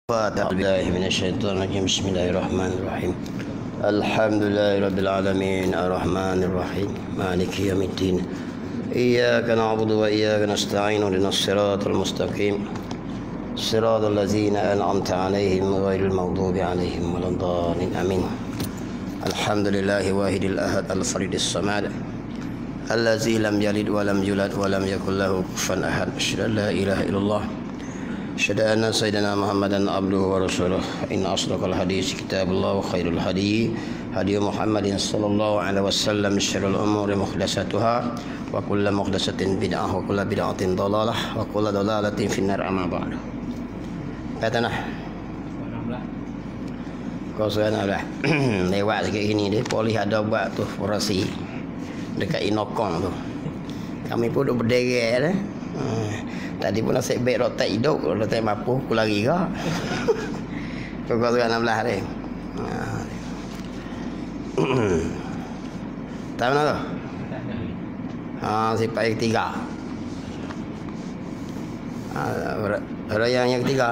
أعوذ بالله من الشيطان الرجيم. بسم الله الرحمن الرحيم. الحمد لله رب العالمين الرحمن الرحيم مالك يوم الدين. إياك نعبد وإياك نستعين اهدنا الصراط المستقيم صراط الذين أنعمت عليهم غير المغضوب عليهم ولا الضالين آمين. الحمد لله واحد الأحد الفرد الصمد الذي لم يلد ولم يولد ولم يكن له كفوا أحد. أشهد أن لا إله إلا الله أشهد أن سيدنا محمدا عبده ورسوله. إن أصدق الحديث كتاب الله وخير الهدي هدي محمد صلى الله عليه وسلم. شر الأمور محدثاتها وكل محدثة بدعة وكل بدعة ضلالة وكل ضلالة في النار. أما بعد. Katalah. Kau sekarang dah lewat dekat ini dia polis ada buat tu orasi dekat Inokong tu. Kami pun duk berderet dah. Tadi pun nasib baik rotak hidup, kalau rotak mampu aku lari ke. Pukul 16 ni. Tahu mana tu? Sifat yang ketiga. Yang ketiga.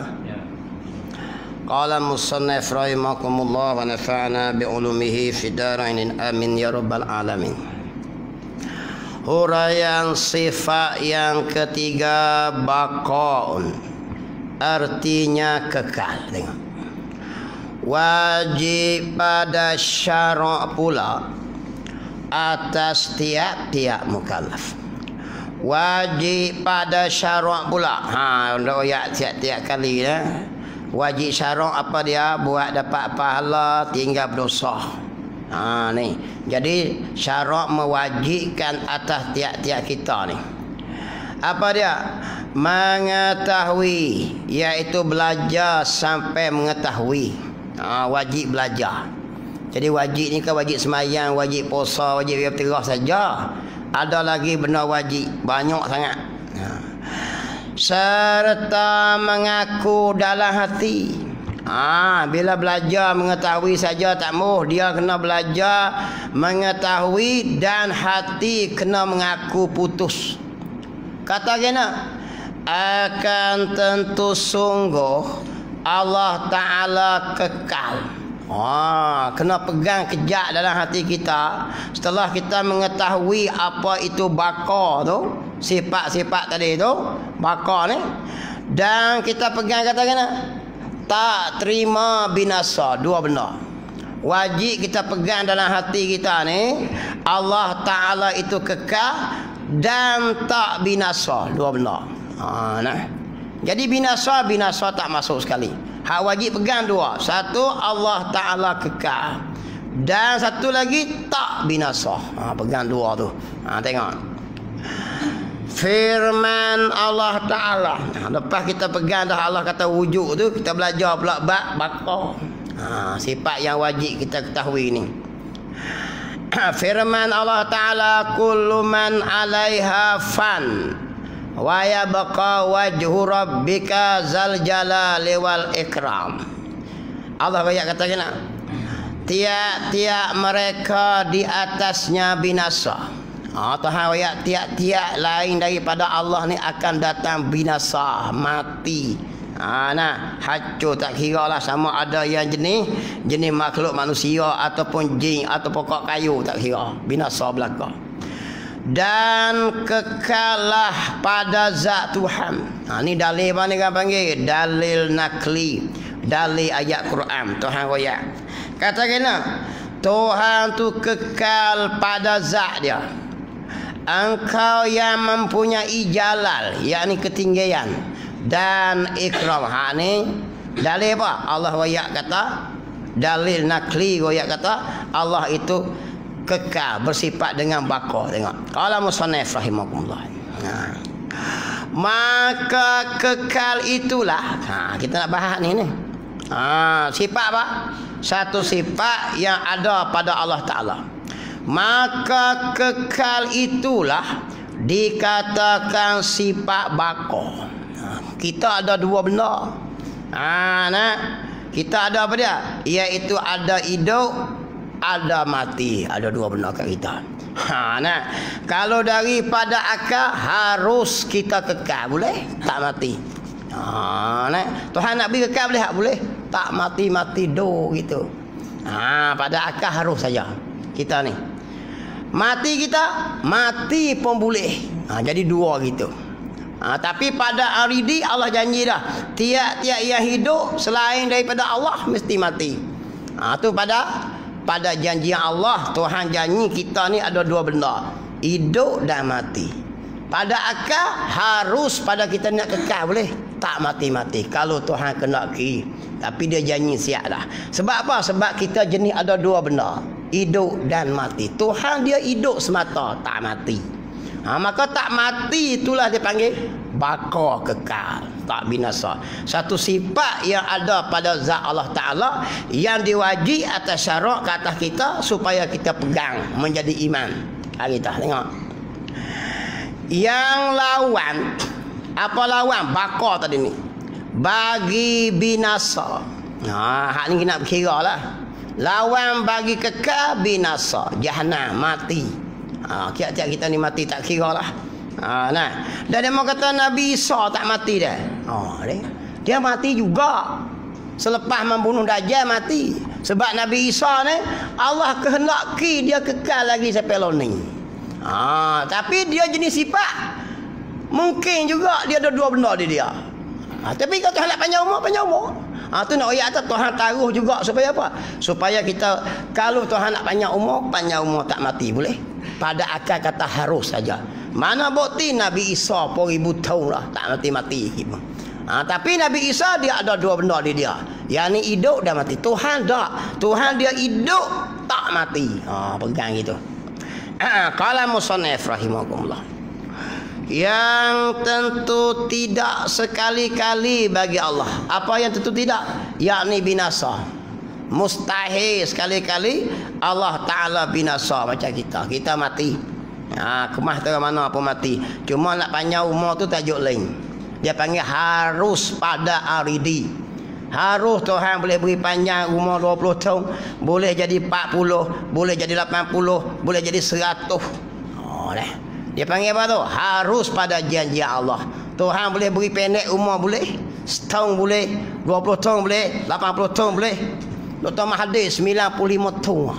Qala musannif rahimakumullah wa nafa'ana bi ulumihi fi darain amin ya rabbal alamin. Huraian sifat yang ketiga baqaun, artinya kekal. Tengok, wajib pada syarak pula atas tiap-tiap mukallaf. Wajib pada syarak pula. Untuk ayat tiap-tiap kali ya. Wajib syarak apa dia? Buat dapat pahala, tinggal berdosa. Ni. Jadi syarat mewajibkan atas tiap-tiap kita ni. Apa dia? Mengetahui, iaitu belajar sampai mengetahui. Wajib belajar. Jadi wajib ni kan wajib semayang, wajib puasa, wajib berterah saja. Ada lagi benda wajib banyak sangat. Serta mengaku dalam hati. Bila belajar mengetahui saja tak muh, dia kena belajar mengetahui dan hati kena mengaku putus. Kata kena akan tentu sungguh Allah Ta'ala kekal. Kena pegang kejak dalam hati kita. Setelah kita mengetahui apa itu baqa tu, sifat-sifat tadi tu, baqa ni, dan kita pegang kata kena tak terima binasa. Dua benda wajib kita pegang dalam hati kita ni. Allah Ta'ala itu kekal dan tak binasa. Dua benda. Jadi binasa tak masuk sekali. Hak wajib pegang dua. Satu, Allah Ta'ala kekal, dan satu lagi tak binasa. Pegang dua tu. Tengok firman Allah Ta'ala. Lepas kita pegang dah Allah kata wujud tu, kita belajar pula baqa. Sifat yang wajib kita ketahui ni. Firman Allah Ta'ala, kullu man 'alaiha fan wa yabqa wajhu rabbika zal jalali wal ikram. Allah banyak kata kena tiap-tiap mereka di atasnya binasa. Tuhan ayat tiap-tiap lain daripada Allah ni akan datang binasa, mati. Hancur, tak kira lah sama ada yang jenis makhluk manusia ataupun jin atau pokok kayu, tak kira, binasa belaka. Dan kekalah pada zat Tuhan. Ni dalil mana kan panggil? Dalil nakli, dalil ayat Quran. Tuhan ayat kata kena Tuhan tu kekal pada zat dia. Engkau yang mempunyai jalal, yakni ketinggian, dan ikram. Ni dalil apa? Allah ayat kata, dalil nakli ayat kata Allah itu kekal, bersifat dengan baqa. Tengok, qala musannif rahimakumullah. Maka kekal itulah kita nak bahas ni. Sifat apa? Satu sifat yang ada pada Allah Ta'ala. Maka kekal itulah dikatakan sifat baqa. Kita ada dua benda. Kita ada apa dia? Iaitu ada hidup, ada mati. Ada dua benda kat kita. Kalau daripada akal harus kita kekal, boleh tak mati. Tuhan nak beri kekal boleh tak? Boleh. Tak mati-mati do gitu. Pada akal harus saja kita ni. Mati kita, mati pun boleh. Jadi dua gitu. Tapi pada aridi Allah janji dah, tiap-tiap yang hidup selain daripada Allah mesti mati. Tu pada janji Allah, Tuhan janji kita ni ada dua benda, hidup dan mati. Pada akal harus pada kita nak kekal boleh, tak mati-mati kalau Tuhan kenaki. Tapi dia janji siap dah. Sebab apa? Sebab kita jenis ada dua benda, hidup dan mati. Tuhan dia hidup semata, tak mati. Maka tak mati itulah dia panggil baka kekal, tak binasa. Satu sifat yang ada pada zat Allah Ta'ala yang diwajib atas syarak ke atas kita supaya kita pegang menjadi iman. Kita tengok yang lawan. Apa lawan? Baka tadi ni bagi binasa. Hak ni kita nak berkira lah. Lawan bagi kekal binasa, jahanam, mati. Tiap-tiap kita ni mati tak kira lah. Dan dia mau kata Nabi Isa tak mati dah. Dia mati juga. Selepas membunuh Dajjal mati. Sebab Nabi Isa ni Allah kehendaki dia kekal lagi sampai loni. Tapi dia jenis sifat, mungkin juga dia ada dua benda di dia. Tapi kalau Tuhan nak panjang umur. Tu nak ayat atas Tuhan taruh juga supaya apa? Supaya kita kalau Tuhan nak panjang umur tak mati boleh. Pada akal kata harus saja. Mana bukti Nabi Isa pun 1000 tahun lah tak mati-mati. Tapi Nabi Isa dia ada dua benda di dia. Yang ni hidup dan mati. Tuhan tak. Tuhan dia hidup tak mati. Pegang gitu. Qala musannif rahimakumullah. Yang tentu tidak sekali-kali bagi Allah. Apa yang tentu tidak? Yakni binasa. Mustahil sekali-kali Allah Ta'ala binasa macam kita. Kita mati. Kemah tu mana pun mati. Cuma nak panjang umur tu tajuk lain. Dia panggil harus pada aridi. Harus Tuhan boleh beri panjang umur 20 tahun. Boleh jadi 40. Boleh jadi 80. Boleh jadi 100. Dia panggil apa tu? Harus pada janji Allah. Tuhan boleh beri pendek umur boleh. Setahun boleh. 20 tahun boleh. 80 tahun boleh. Dr. Mahathir 95 tahun.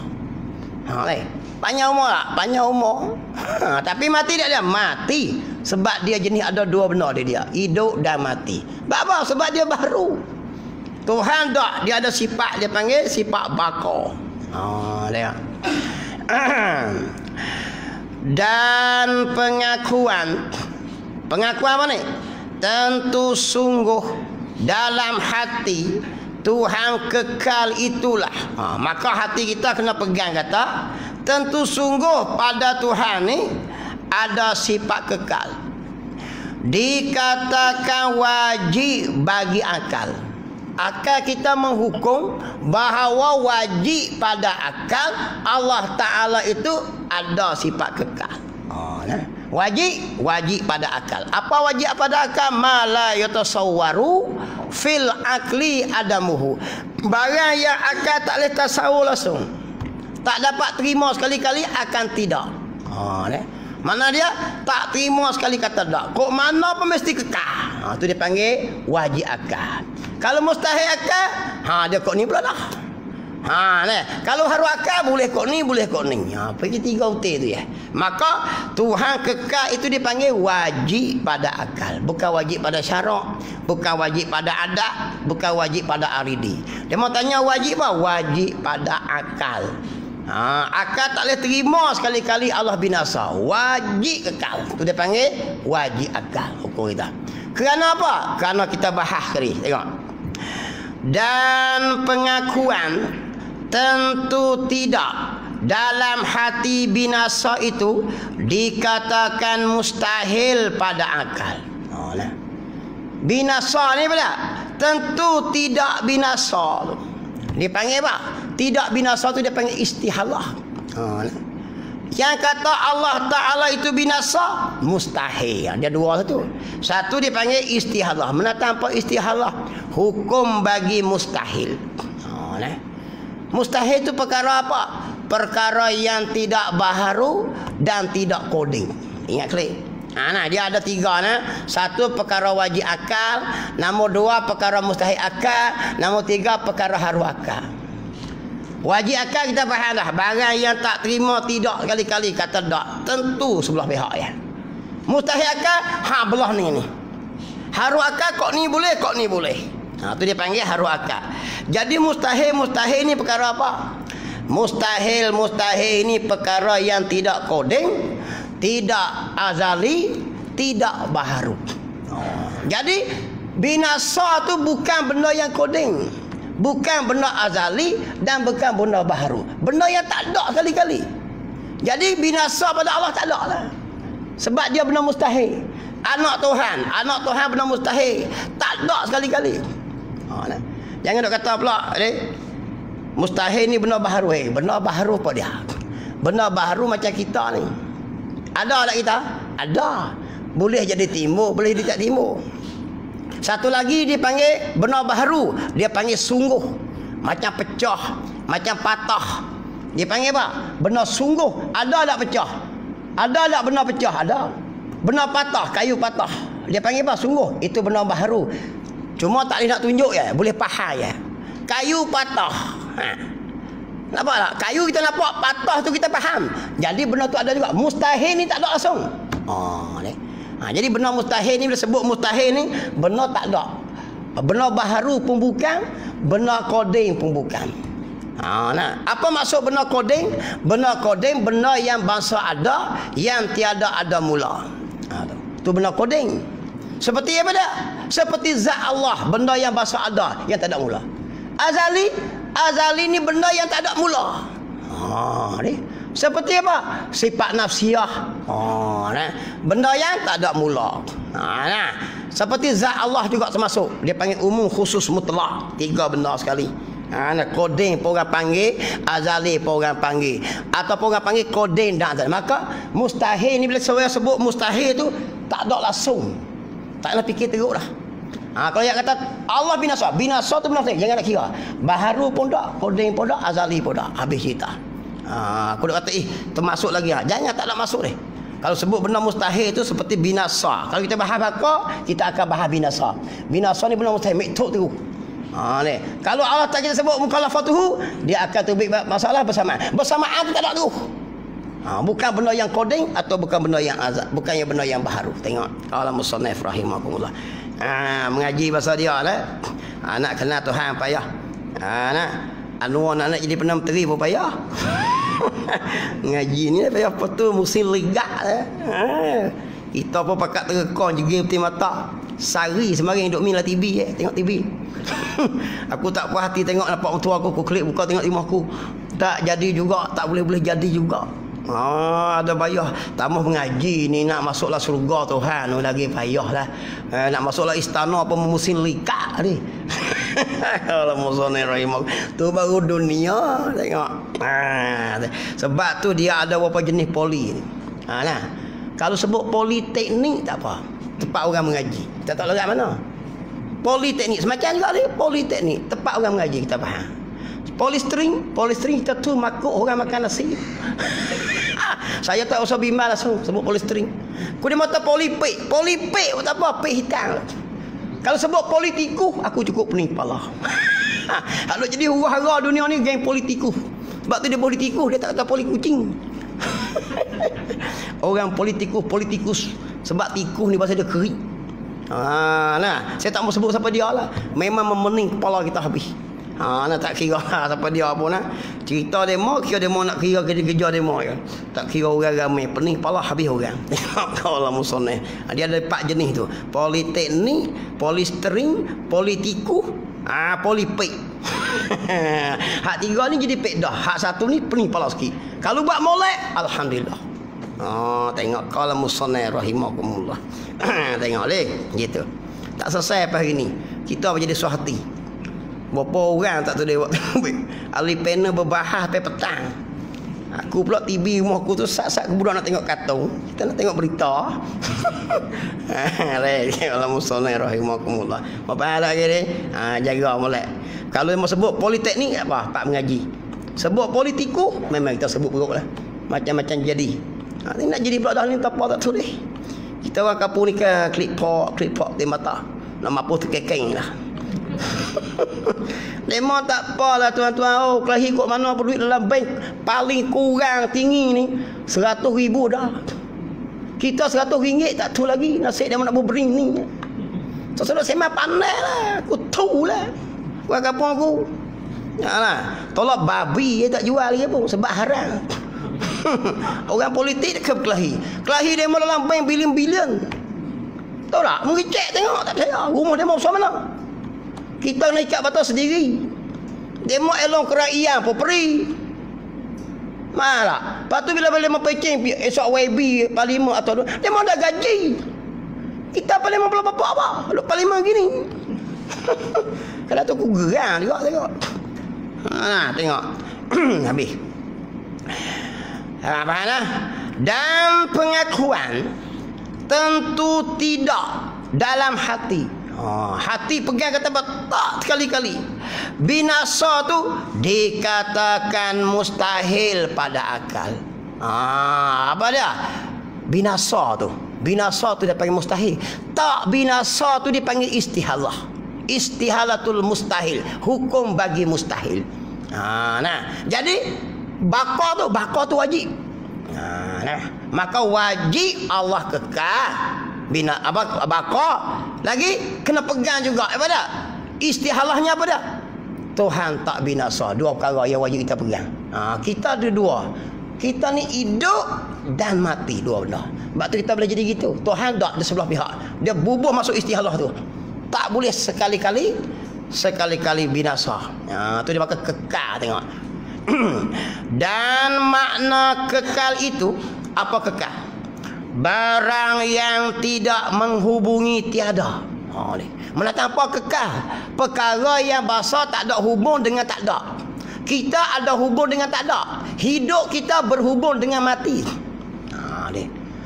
Panjang umur tak? Panjang umur. Tapi mati dia mati. Sebab dia jenis ada dua benda dia. Hidup dan mati. Sebab apa? Sebab dia baru. Tuhan tak. Dia ada sifat. Dia panggil sifat baka. Lihat. Dan pengakuan apa ni? Tentu sungguh dalam hati Tuhan kekal itulah. Maka hati kita kena pegang kata tentu sungguh pada Tuhan ni ada sifat kekal. Dikatakan wajib bagi akal. Akal kita menghukum bahawa wajib pada akal Allah Ta'ala itu ada sifat kekal. Wajib pada akal. Apa wajib pada akal? Ma la yatasawwaru fil akli adamuhu. Barang yang akal tak boleh tasawur langsung, tak dapat terima sekali-kali akan tidak. Mana dia tak terima sekali kata tak. Kok mana pun mesti kekal. Itu dia panggil wajib akal. Kalau mustahil akal, dia kok ni pula dah. Kalau haru akal boleh kok ni, boleh kok ni. Pergi tiga utir tu ya. Maka Tuhan kekal itu dipanggil wajib pada akal, bukan wajib pada syarak, bukan wajib pada adat, bukan wajib pada aridi. Dia mau tanya wajib apa? Wajib pada akal. Akal tak boleh terima sekali-kali Allah binasa. Wajib kekal. Itu dia panggil wajib akal hukum kita. Kerana apa? Kerana kita bahas tadi. Tengok. Dan pengakuan tentu tidak dalam hati binasa itu dikatakan mustahil pada akal. Binasa ni apa? Tentu tidak binasa. Dipanggil apa? Tidak binasa tu dia panggil istihalah. Yang kata Allah Ta'ala itu binasa mustahil. Dia dua satu. Satu dipanggil istihalah. Mana tanpa istihalah? Hukum bagi mustahil. Mustahil itu perkara apa? Perkara yang tidak baharu dan tidak koding. Ingat klik. Nah, dia ada 3 nah. 1 perkara wajib akal, nombor 2 perkara mustahil akal, nombor 3 perkara harus akal. Wajib akal kita faham dah. Barang yang tak terima tidak kali-kali kata tak, tentu sebelah pihak ya. Mustahil akal, belah ni. Harus akal kok ni boleh, kok ni boleh. Tu dia panggil harus akal. Jadi mustahil ni perkara apa? Mustahil ni perkara yang tidak koding, tidak azali, tidak baharu. Jadi binasa tu bukan benda yang koding, bukan benda azali dan bukan benda baharu. Benda yang tak ada sekali-kali. Jadi binasa pada Allah tak ada lah. Sebab dia benda mustahil. Anak Tuhan benda mustahil. Tak ada sekali-kali. Jangan nak kata pula mustahil ni benda baharu. Benda baharu apa dia? Benda baharu macam kita ni. Ada tak kita? Ada. Boleh jadi timur, boleh jadi tak timur. Satu lagi dia panggil benda baharu. Dia panggil sungguh. Macam pecah, macam patah. Dia panggil apa? Benda sungguh. Ada tak pecah? Ada tak benda pecah? Ada. Benda patah, kayu patah. Dia panggil apa? Sungguh. Itu benda baharu. Cuma tak boleh nak tunjuk ya, boleh faham ya. Kayu patah. Nampak tak? Kayu kita nampak, patah tu kita faham. Jadi benda tu ada juga. Mustahil ni tak ada langsung. Jadi benda mustahil ni, bila sebut mustahil ni, benda tak ada. Benda baharu pun bukan, benda koding pun bukan. Apa maksud benda koding? Benda koding benda yang bangsa ada, yang tiada ada mula. Tu benda koding. Seperti apa dah? Seperti zat Allah, benda yang bangsa ada, yang tak ada mula. Azali ni benda yang tak ada mula. Ni seperti apa? Sifat nafsiyah. Benda yang tak ada mula. Seperti zat Allah juga termasuk. Dia panggil umum khusus mutlak. 3 benda sekali. Koding pun orang panggil, azali pun orang panggil, ataupun orang panggil koding dan azali. Maka mustahil ni bila saya sebut mustahil tu tak ada langsung. Tak nak fikir teruk dah. Kalau yang kata Allah binasa tu binasa, jangan nak kira. Baharu pun tak, koding pun tak, azali pun tak. Habis cerita. Aku nak kata termasuk lagi. Jangan tak nak masuk deh. Kalau sebut benda mustahil itu seperti binasa. Kalau kita bahas apa, kita akan bahas binasa. Binasa ni benda mustahil, miktuk tu. Ni. Kalau Allah tak kita sebut mukhalafatuhu, dia akan tubik masalah bersamaan. Bersamaan tu tak ada tu. Bukan benda yang koding atau bukan benda yang azab, bukan yang benda yang baharu. Tengok kalau musannaf rahimahullah. Mengaji bahasa dia lah. Nak kenal Tuhan payah. Nak anuan anak jadi pernah menteri pun payah. Ngaji ni payah betul musim legak lah. Kita pun pakat terekon juga peti mata. Sari semarin duk mila TV tengok TV. Aku tak puas hati tengok nampak mentua aku klik buka tengok imah aku. Tak jadi juga, tak boleh jadi juga. Ada payah. Tambah mengaji ni nak masuklah surga Tuhan lagi payah lah. Nak masuklah istana apa musim likat ni. Kalau musonai rahimah tu baru dunia tengok. Sebab tu dia ada beberapa jenis poli ni. Kalau sebut politeknik tak apa. Tempat orang mengaji. Kita tak lewat mana. Politeknik semacam juga ni, politeknik tempat orang mengaji kita faham. Polistring kita tu makuk orang makan nasi. Saya tak usah bimbang langsung sebut polistring. Aku dia mata polipik tak apa, pik hitam. Kalau sebut politikus, aku cukup pening kepala. Kalau jadi huru-hara dunia ni geng politikus. Sebab tu dia politikus, dia tak kata poli kucing. Orang politikus sebab tikus ni bahasa dia kerik. Saya tak mau sebut siapa dia lah. Memang memening kepala kita habis. Tak kira siapa dia pun cerita demo, kira demo nak kira kerja demo ya. Tak kira orang ramai, pening kepala habis orang. Kalau musoneh. Dia ada 4 jenis tu. Politeknik, polistring, politikus, polipik. Hak 3 ni jadi pek dah. Hak 1 ni pening kepala sikit. Kalau buat molek, alhamdulillah. Tengok kalau musoneh rahimakumullah. Tengok leh gitu. Tak selesai apa hari ni. Kita jadi suah hati. Berapa orang tak tahu dia buat. Ahli panel berbahas sampai petang. Aku pula TV rumah aku tu sat-sat ke budak nak tengok kartun. Kita nak tengok berita. Kalau musonai rahimakumullah. Apa lagi ni? Jaga molek. Kalau mau sebut politeknik apa? Pak mengaji. Sebut politikus memang kita sebut buruklah. Macam-macam jadi. Nak jadi pula dah ni tak apa tak tulis. Kita orang kampung ni kan klip pok di mata. Nak mampu terkekeng lah. Demo tak apalah tuan-tuan. Oh, kelahi kot mana apa duit dalam bank paling kurang tinggi ni 100,000 dah. Kita RM100 tak tahu lagi nasib dia nak berbering ni. Sesuatu saya pandai lah. Aku tahu lah. Orang kampung aku. Yalah, tolak babi dia tak jual lagi pun sebab haram. Orang politik ke kelahi. Kelahi dia mau dalam bank bilion-bilion. Tahu tak? Mungkin cek tengok tak percaya. Rumah dia mau besar mana? Kita nak ikat batas sendiri. Dia mau elong keraian peri. Malah. Lepas tu bila mau pecing esok YB parlimen atau dia mau dah gaji. Kita parlimen belum apa-apa. Lu parlimen gini. Kalau tu aku gerang juga tengok. Tengok. Habis. Apa lah? Dan pengakuan tentu tidak dalam hati. Hati pegang kata tak sekali-kali. Binasa tu dikatakan mustahil pada akal. Apa dia? Binasa tu. Binasa tu dia panggil mustahil. Tak, binasa tu dipanggil istihalah. Istihalatul mustahil. Hukum bagi mustahil. Jadi bakar tu wajib. Maka wajib Allah kekal. Bina apa bakar lagi kena pegang juga apa dah? Istihalahnya apa dah? Tuhan tak binasa. Dua perkara yang wajib kita pegang. Kita ada dua. Kita ni hidup dan mati, dua benda. Sebab tu kita boleh jadi gitu. Tuhan tak di sebelah pihak. Dia bubuh masuk istihalah tu. Tak boleh sekali-kali binasa. Tu dia makan kekal tengok. Dan makna kekal itu apa kekal? Barang yang tidak menghubungi tiada. Menatang apa kekal? Perkara yang bahasa tak ada hubung dengan tak ada. Kita ada hubung dengan tak ada. Hidup kita berhubung dengan mati.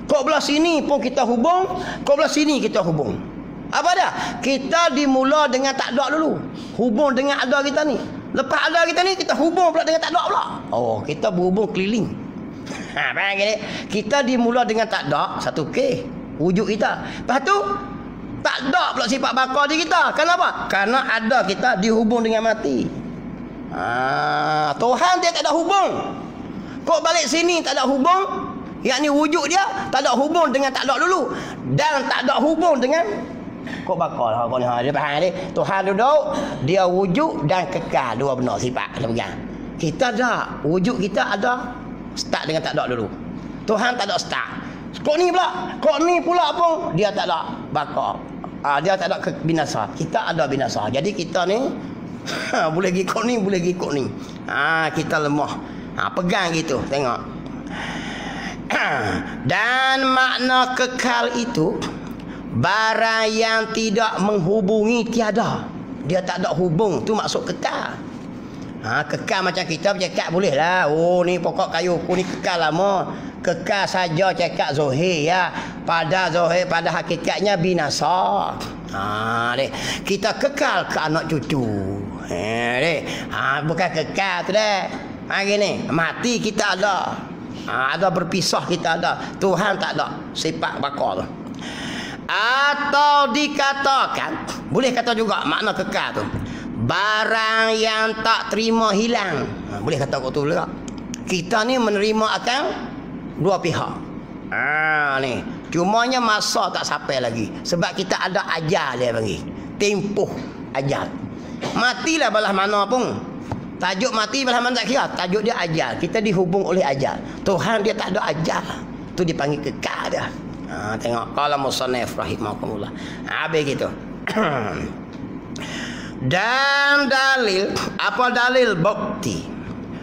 Kau belah sini pun kita hubung, kau belah sini kita hubung. Apa dah? Kita dimula dengan tak ada dulu. Hubung dengan ada kita ni. Lepas ada kita ni, kita hubung pula dengan tak ada pula. Kita berhubung keliling. Kita dimula dengan tak ada, satu K wujud kita. Lepas tu tak ada pula sifat bakar di kita. Kenapa? Karena ada kita dihubung dengan mati. Tuhan dia tak ada hubung. Kau balik sini tak ada hubung, yakni wujud dia tak ada hubung dengan tak ada dulu, dan tak ada hubung dengan kau bakar lah kau ni. Dia faham ni. Tuhan duduk, dia wujud dan kekal, dua benda sifat dia pegang. Kita dah wujud kita ada start dengan tak ada dulu. Tuhan tak ada start. Kau ni pula pun dia tak ada bakar. Dia tak ada binasa. Kita ada binasa. Jadi kita ni boleh gikut ni, boleh gikut ni. Kita lemah. Pegang gitu, tengok. Dan makna kekal itu barang yang tidak menghubungi tiada. Dia tak ada hubung, tu maksud kekal. Kekal macam kita bercakap boleh lah. Ni pokok kayu aku ni kekal lama. Kekal saja cakap zohir ya. Pada zohir, pada hakikatnya binasa. Kita kekal ke anak cucu. Bukan kekal tu dah. Gini, mati kita ada. Ada berpisah kita ada. Tuhan tak ada sifat bakar tu. Atau dikatakan, boleh kata juga makna kekal tu, barang yang tak terima hilang. Boleh kata kau tu juga. Kita ni menerima akan dua pihak. Ni cumanya masa tak sampai lagi. Sebab kita ada ajal dia panggil. Tempoh ajal. Matilah belah mana pun. Tajuk mati belah mana tak kira. Tajuk dia ajal. Kita dihubung oleh ajal. Tuhan dia tak ada ajal. Tu dipanggil kekal dia. Tengok qala musannif rahimahullah. Habis gitu. Dan dalil, apa dalil? Bukti.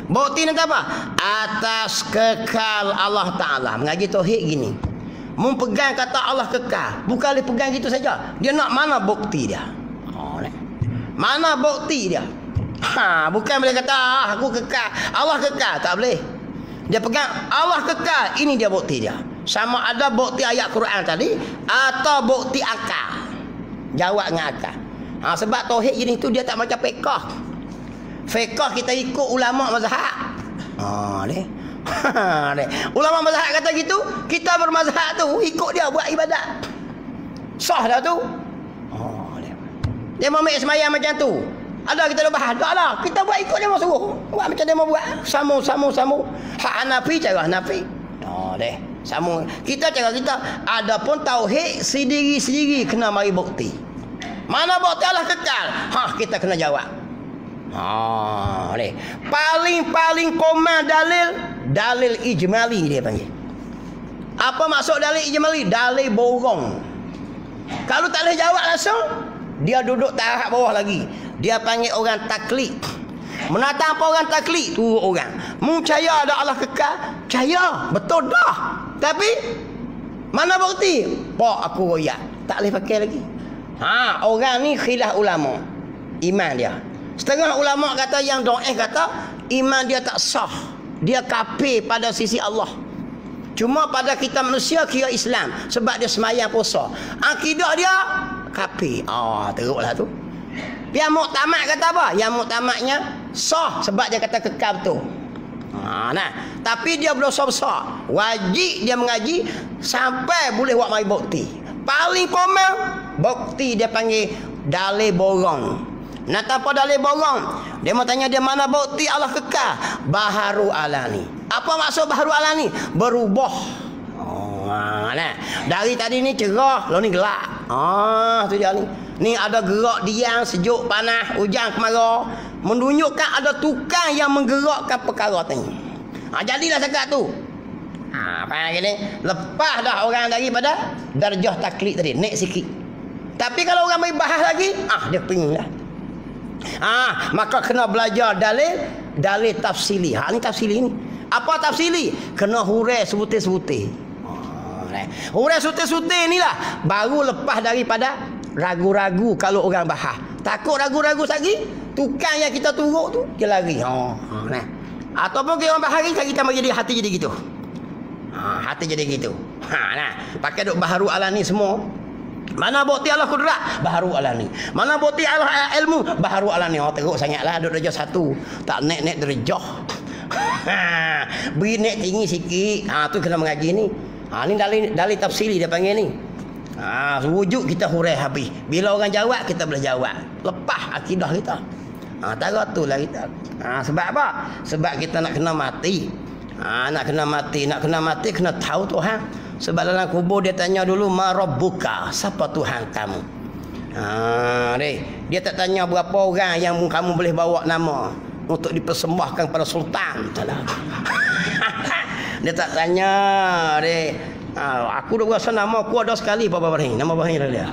Bukti ni apa? Atas kekal Allah Ta'ala. Mengaji tauhid gini. Mempegang kata Allah kekal. Bukan boleh pegang gitu saja. Dia nak mana bukti dia. Mana bukti dia? Bukan boleh kata aku kekal, Allah kekal. Tak boleh. Dia pegang Allah kekal. Ini dia bukti dia. Sama ada bukti ayat Quran tadi atau bukti akal. Jawab dengan akal. Sebab tauhid jenis tu dia tak macam fiqh. Fiqh kita ikut ulama mazhab. Ulama mazhab kata gitu, kita bermazhab tu ikut dia buat ibadat. Sah dah tu. Dia mau ambil semayang macam tu. Ada kita dah bahas, tak lah. Kita buat ikut dia mau suruh. Buat macam dia mau buat. Sama. Hak Hanafi cara Hanafi. Sama. Kita cara kita. Adapun tauhid sendiri-sendiri kena mari bukti. Mana bukti Allah kekal? Kita kena jawab. Paling komand dalil ijmali dia panggil. Apa maksud dalil ijmali? Dalil borong. Kalau tak boleh jawab langsung, dia duduk tahap bawah lagi. Dia panggil orang taklid. Menatang apa orang taklid? Tu orang. Percaya ada Allah kekal? Percaya. Betul dah. Tapi mana bukti? Pak aku royak. Tak boleh pakai lagi. Orang ni khilaf ulama. Iman dia. Setengah ulama kata yang do'if kata iman dia tak sah. Dia kafir pada sisi Allah. Cuma pada kita manusia kira Islam sebab dia semayang puasa. Akidah dia kafir. Teruklah tu. Yang muktamad kata apa? Yang muktamadnya sah sebab dia kata kekal tu. Tapi dia berdosa besar. Wajib dia mengaji sampai boleh buat mari bukti. Paling formal bukti dia panggil dalil borong. Tanpa dalil borong, dia mau tanya dia mana bukti Allah kekal? Baharu alani. Apa maksud baharu alani? Berubah. Dari tadi ni cerah, lalu ni gelap. Tu dia ni. Ni ada gerak diam, sejuk, panas, hujan, kemarau. Menunjukkan ada tukang yang menggerakkan perkara ni. Jadilah sekat tu. Apa gini? Lepas dah orang daripada darjah taklid tadi, naik sikit. Tapi kalau orang main bahas lagi, dia pingin lah. Maka kena belajar dalil tafsili. Ni tafsili ni. Apa tafsili? Kena hurai sebutir-sebutir. Hurai sebutir-sebutir ni lah baru lepas daripada ragu-ragu kalau orang bahas. Takut ragu-ragu lagi, tukang yang kita turut tu dia lari. Ataupun kita orang bahas lagi, kita jadi hati jadi gitu. Hati jadi gitu. Pakai duk baharu alani semua. Mana bukti Allah kudrat? Baharu alani. Mana bukti Allah ilmu? Baharu alani. Teruk sangatlah duduk darjah 1. Tak naik darjah. Beri naik tinggi sikit. Tu kena mengaji ni. Ni dalil tafsiri dia panggil ni. Wujud kita hurai habis. Bila orang jawab kita boleh jawab. Lepas akidah kita. Tara tu lah kita. Sebab apa? Sebab kita nak kena mati. Nak kena mati kena tahu Tuhan. Sebab dalam kubur dia tanya dulu ma rabbuka, siapa Tuhan kamu? Dia tak tanya berapa orang yang kamu boleh bawa nama untuk dipersembahkan pada sultan. Dia tak tanya. Aku duk rasa nama aku ada sekali Papa Ibrahim. Nama Ibrahim dia.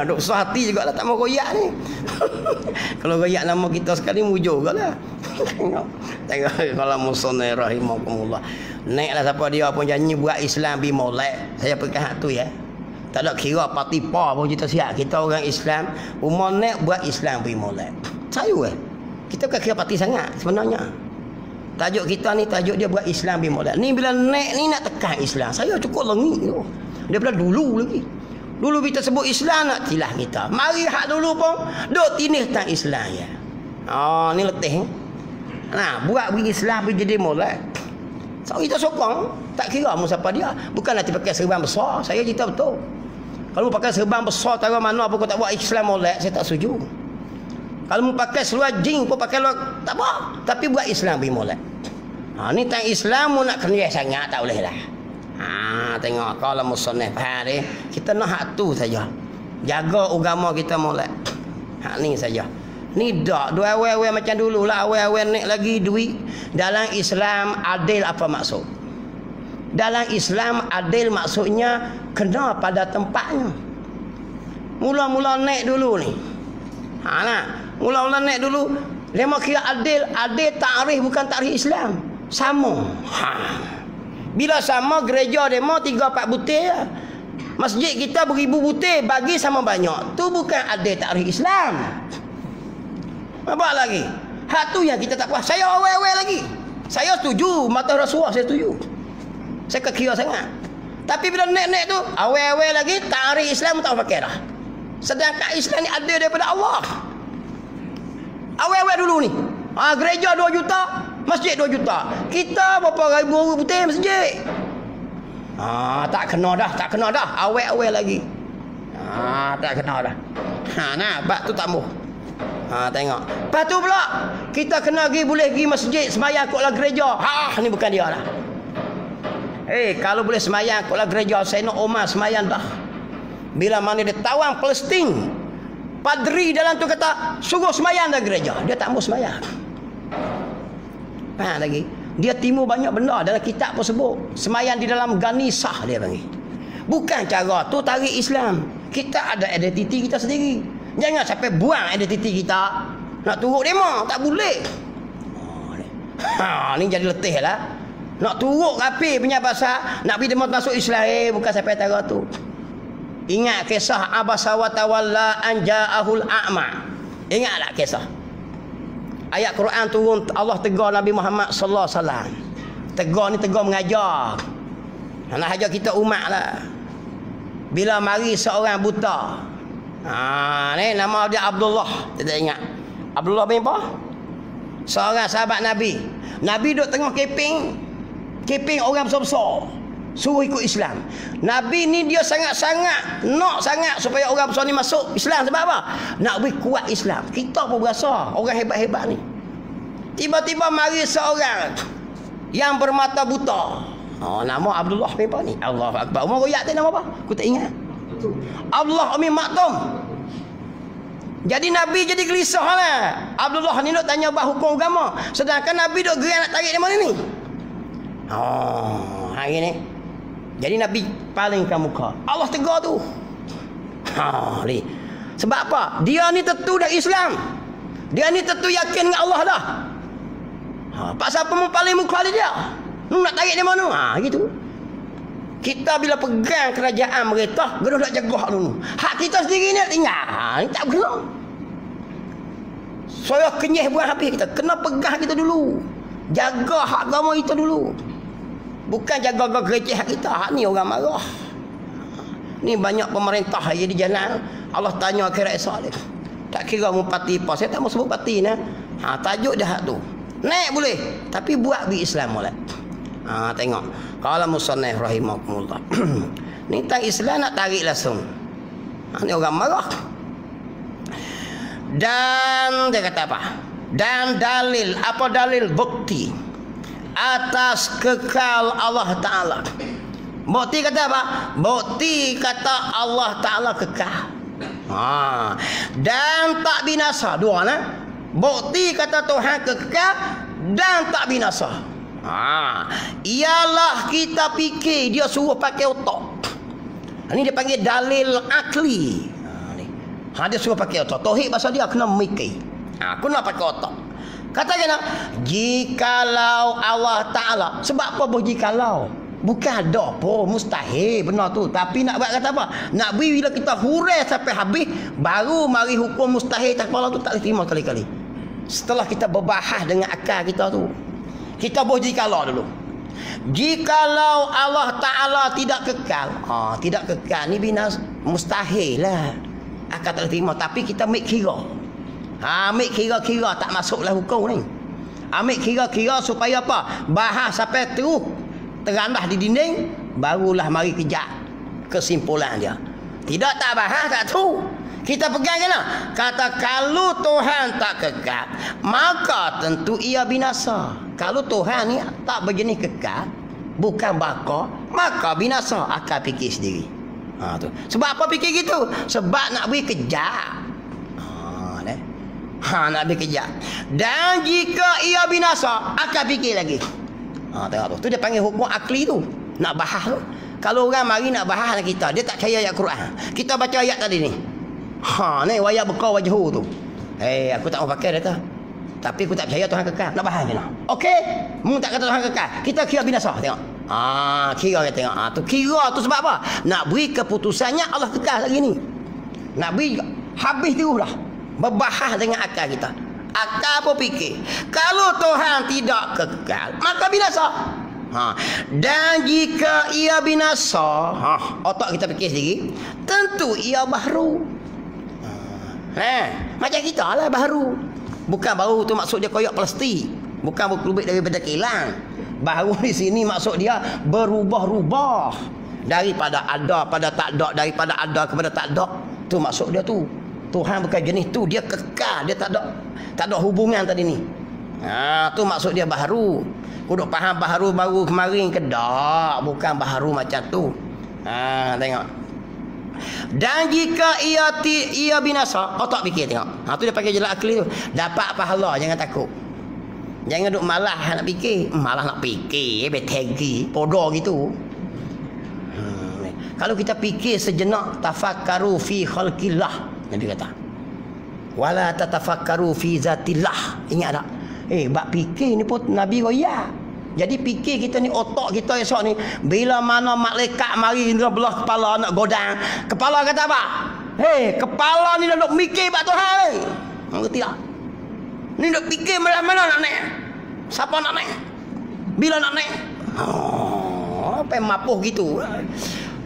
Duk susah hati juga lah tak mau royak ni. Kalau royak nama kita sekali mujur jugalah. Tengok kalau musonai rahimakumullah. Naiklah siapa dia pun janji buat Islam bi molek. Saya pegang tu ya. Tak ada kira parti pa pun kita siap. Kita orang Islam, umur naik buat Islam bi molek. Saya kita bukan kira parti sangat sebenarnya. Tajuk kita ni tajuk dia buat Islam bi molek. Ni bila naik ni nak tekan Islam. Saya cukup lengit tu. Daripada dulu lagi. Dulu kita sebut Islam nak tilah kita. Mari hak dulu pun duk tinih tentang Islam ya. Ni letih. Buat bagi Islam bi jadi molek. So kita sokong, tak kira mu siapa dia. Bukan nanti pakai serban besar. Saya cerita betul. Kalau pakai serban besar taruh mana apa kau tak buat Islam molek, saya tak setuju. Kalau mu pakai seluar jing pun pakai luar tak apa, tapi buat Islam bi molek. Ni tang Islam mu nak kena sangat tak boleh lah. Tengok kalau musannaf hari kita nak hak tu saja. Jaga agama kita molek. Ni saja. Ni dak dua awal-awal macam dulu lah. Awal-awal naik lagi duit. Dalam Islam adil apa maksud? Dalam Islam adil maksudnya kena pada tempatnya. Mula-mula naik dulu ni. Mula-mula naik dulu. Lema kira adil. Adil ta'rif bukan ta'rif Islam. Sama. Bila sama gereja demo 3-4 butir. Masjid kita beribu butir bagi sama banyak. Tu bukan adil ta'rif Islam. Apa lagi? Hak tu yang kita tak puas. Saya awal-awal lagi. Saya setuju. Mata Rasulullah saya setuju. Saya kira sangat. Tapi bila naik-naik tu, awal-awal lagi, ta'rif Islam tak pakai dah. Sedangkan Islam ni ada daripada Allah. Awal-awal dulu ni. Gereja 2 juta. Masjid 2 juta. Kita berapa ribu putih masjid. Tak kena dah. Awet-awet lagi. Tak kena dah. Nah, bab tu tak muh. Tengok. Lepas tu pula kita kena boleh pergi masjid sembahyang koklah gereja. Ni bukan dia lah. Kalau boleh sembahyang koklah gereja, Sayyidina Umar sembahyang dah. Bila mana dia tawang Palestin, padri dalam tu kata suruh sembahyang dah gereja. Dia tak mau sembahyang. Faham lagi? Dia timbul banyak benda dalam kitab pun sebut. Sembahyang di dalam Ghanisah dia panggil. Bukan cara tu tarik Islam. Kita ada identiti kita sendiri. Jangan sampai buang identiti kita. Nak turut demo tak boleh. Ni jadi letih lah. Nak turut rapi punya bahasa, nak pergi demo masuk Islam, bukan sampai cara tu. Ingat kisah abasa wa tawalla an ja'ahul a'ma. Ingat tak kisah? Ayat Quran turun, Allah tegur Nabi Muhammad sallallahu alaihi wasallam. Tegur ni tegur mengajar. Nak ajar kita umat lah. Bila mari seorang buta. Ni nama dia Abdullah. Kita ingat. Abdullah bin apa? Seorang sahabat Nabi. Nabi duduk tengah keping orang besar-besar. Suruh ikut Islam. Nabi ni dia sangat-sangat nak sangat supaya orang besar ni masuk Islam. Sebab apa? Nak beri kuat Islam. Kita pun berasa orang hebat-hebat ni. Tiba-tiba mari seorang yang bermata buta. Nama Abdullah bin apa ni? Allahu Akbar. Umar royak tu nama apa? Aku tak ingat. Abdullah bin Maktum. Jadi Nabi jadi gelisah lah. Abdullah ni nak tanya bah hukum agama. Sedangkan Nabi duk gerak nak tarik dia mana ni? Hari ni. Jadi Nabi palingkan muka. Allah tegur tu. Ni. Sebab apa? Dia ni tentu dah Islam. Dia ni tentu yakin dengan Allah dah. Pak siapa mau paling muka dia? Nak tarik dia mana? Gitu. Kita bila pegang kerajaan mereka, kena nak jaga dulu. Hak kita sendiri ni nak tinggal. Ni tak kena. Saya kenyih buang habis kita. Kena pegang kita dulu. Jaga hak agama kita dulu. Bukan jaga gereja hak kita. Hak ni orang marah. Ni banyak pemerintah yang di jalan. Allah tanya akhirat esok dia. Tak kira mu parti apa. Saya tak mau sebut parti nah. Tajuk dah hak tu. Naik boleh. Tapi buat bi Islam molek. Tengok. Qala musannif rahimakumullah. Ni tang Islam nak tarik langsung. Ni orang marah. Dan dia kata apa? Dan dalil, apa dalil bukti atas kekal Allah Ta'ala. Bukti kata apa? Bukti kata Allah Ta'ala kekal. Dan tak binasa. Dua nah. Bukti kata Tuhan kekal dan tak binasa. Ialah kita fikir dia suruh pakai otak. Ini dia panggil dalil akli. Dia suruh pakai otak. Tauhid bahasa dia kena mikir. Kena pakai otak. Katakan jikalau Allah Ta'ala. Sebab apa boh jikalau? Bukan ada apa, mustahil benar tu. Tapi nak buat kata apa? Nak beri bila kita hurai sampai habis, baru mari hukum mustahil tak kepala tu tak boleh terima kali-kali. Setelah kita berbahas dengan akal kita tu, kita boh jikalau dulu. Jikalau Allah Ta'ala tidak kekal, tidak kekal ni binas mustahil lah. Akal tak boleh terima. Tapi kita ambil kira. Ambil kira-kira tak masuklah hukum ni. Ambil kira-kira supaya apa? Bahas sampai terus terandah di dinding, barulah mari kejak kesimpulan dia. Tidak tak bahas tak tahu. Kita pegang kena. Kata kalau Tuhan tak kekal, maka tentu ia binasa. Kalau Tuhan ni tak berjenis kekal, bukan baka, maka binasa. Akal fikir sendiri. Tu. Sebab apa fikir gitu? Sebab nak beri kejap. Nak beri kejap. Dan jika ia binasa, akal fikir lagi. Tengok tu. Tu dia panggil hukum akli tu. Nak bahas tu. Kalau orang mari nak bahas dengan kita, dia tak percaya ayat Quran. Kita baca ayat tadi ni. Ni wayat bekau wajhu tu. Aku tak mau pakai dia tu. Tapi aku tak percaya Tuhan kekal. Nak bahas dia. Okey. Mu tak kata Tuhan kekal. Kita kira binasa. Tengok. Kira kita tengok. Tu kira tu sebab apa? Nak beri keputusannya Allah kekal lagi ni. Nak beri habis terus dah. Berbahas dengan akal kita. Akal pun fikir. Kalau Tuhan tidak kekal, maka binasa. Dan jika ia binasa, otak kita fikir sendiri, tentu ia baharu. Macam kita lah baharu. Bukan baru tu maksud dia koyak plastik. Bukan berlebih daripada kilang. Baharu di sini maksud dia berubah-ubah. Daripada ada pada tak ada, daripada ada kepada tak ada. Tu maksud dia tu. Tuhan bukan jenis tu, dia kekal, dia tak ada hubungan tadi ni. Tu maksud dia baharu. Kuduk faham baharu baru kemarin ke tak? Bukan baharu macam tu. Tengok. Dan jika ia binasa, otak fikir tengok. Tu dia pakai jelas akli tu. Dapat pahala, jangan takut. Jangan duk malah nak fikir. Malah nak fikir, betegi, bodoh gitu. Kalau kita fikir sejenak, tafakkaru fi khalqillah. Nabi kata. Wala tatafakkaru fi zatillah. Ingat tak? Bab fikir ni pun Nabi royak. Jadi fikir kita ni, otak kita esok ni, bila mana malaikat mari dia belah kepala nak godang, kepala kata apa? Kepala ni nak mikir bab Tuhan. Mengerti tak? Ni nak fikir mana nak naik. Siapa nak naik? Bila nak naik? Apa yang mapuh gitu.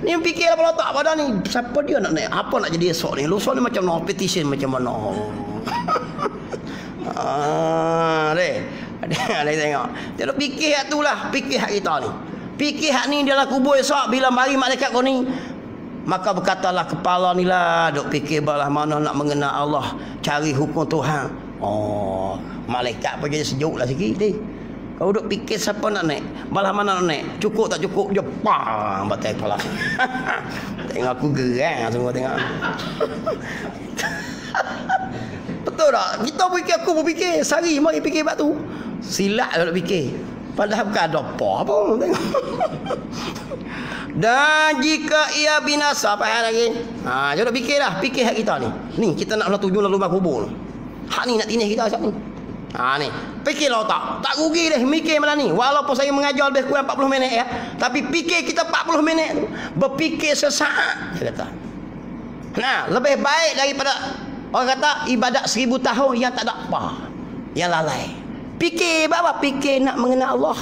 Ni fikir apa otak pada ni, siapa dia nak naik? Apa nak jadi esok ni? Lusa ni macam mana? Petition macam mana? Dia tengok. Dia nak fikir hak tu lah. Fikir hak kita ni. Fikir hak ni dalam kubur esok. Bila mari malaikat kau ni, maka berkatalah kepala ni lah. Duk fikir balah mana nak mengenal Allah. Cari hukum Tuhan. Malaikat pun jadi sejuk lah sikit ni. Kau duk fikir siapa nak naik. Balah mana nak naik. Cukup tak cukup. Dia pang batai kepala. Tengok aku gerang semua tengok. Betul tak? Kita fikir, aku berfikir. Sehari mari fikir bab tu. Silap lah nak fikir. Padahal bukan ada apa pun. Dan jika ia binasa, faham lagi? Jangan fikir lah. Fikir hak kita ni. Ni kita nak tuju lalu rumah kubur. Hak ni nak tinis kita siap ni. Ni. Fikirlah otak. Tak rugi dah mikir malam ni. Walaupun saya mengajar lebih kurang 40 minit ya. Tapi fikir kita 40 minit tu. Berfikir sesaat. Dia kata. Nah, lebih baik daripada orang kata ibadat 1000 tahun yang tak ada apa. Yang lalai. Fikir apa? Fikir nak mengenal Allah.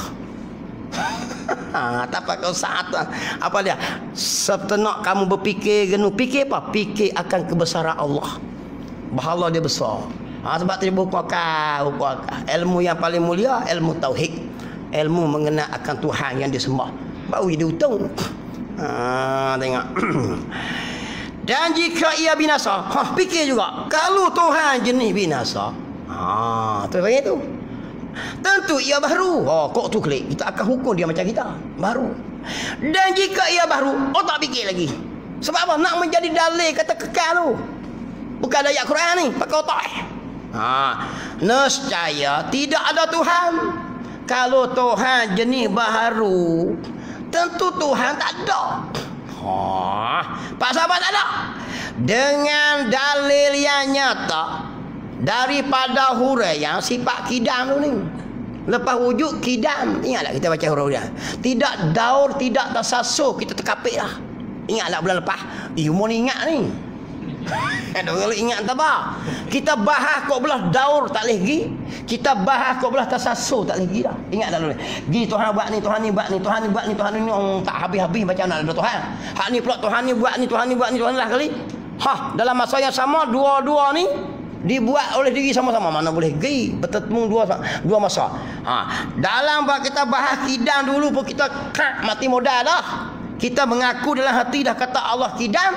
Tak pakai saat apa dia? Setenak kamu berfikir genu, fikir apa? Fikir akan kebesaran Allah. Bahala dia besar. Sebab tu dia buku akal. Ilmu yang paling mulia, ilmu tauhid. Ilmu mengenal akan Tuhan yang disembah. Baru dia untung. Tengok. Dan jika ia binasa, fikir juga. Kalau Tuhan jenis binasa, tu panggil tu. Tentu ia baru. Kok tu klik. Kita akan hukum dia macam kita. Baru. Dan jika ia baru, tak fikir lagi. Sebab apa? Nak menjadi dalil kata kekal tu. Bukan ada ayat Quran ni. Pakai otak. Nescaya tidak ada Tuhan. Kalau Tuhan jenis baharu, tentu Tuhan tak ada. Pak sahabat tak ada. Dengan dalil yang nyata daripada huruf yang sifat kidam tu ni. Lepas wujud kidam. Ingatlah kita baca huruf dia. Tidak daur, tidak tersasul. Kita terkapit lah. Ingatlah bulan lepas. Umur ni ingat ni. Kalau ingat tak apa. Kita bahas kau belah daur tak boleh pergi. Kita bahas kau belah tersasul tak boleh pergi dah. Ingat tak boleh. Gi Tuhan buat ni, Tuhan ni buat ni, Tuhan ni buat ni, Tuhan ni tak habis-habis macam mana ada Tuhan. Hak ni pula Tuhan ni buat ni, Tuhan ni buat ni, Tuhan lah kali. Dalam masa yang sama dua-dua ni dibuat oleh diri sama-sama. Mana boleh pergi bertemu dua masa. Dalam bab kita bahas kidam dulu pun kita mati modal dah. Kita mengaku dalam hati dah kata Allah kidam.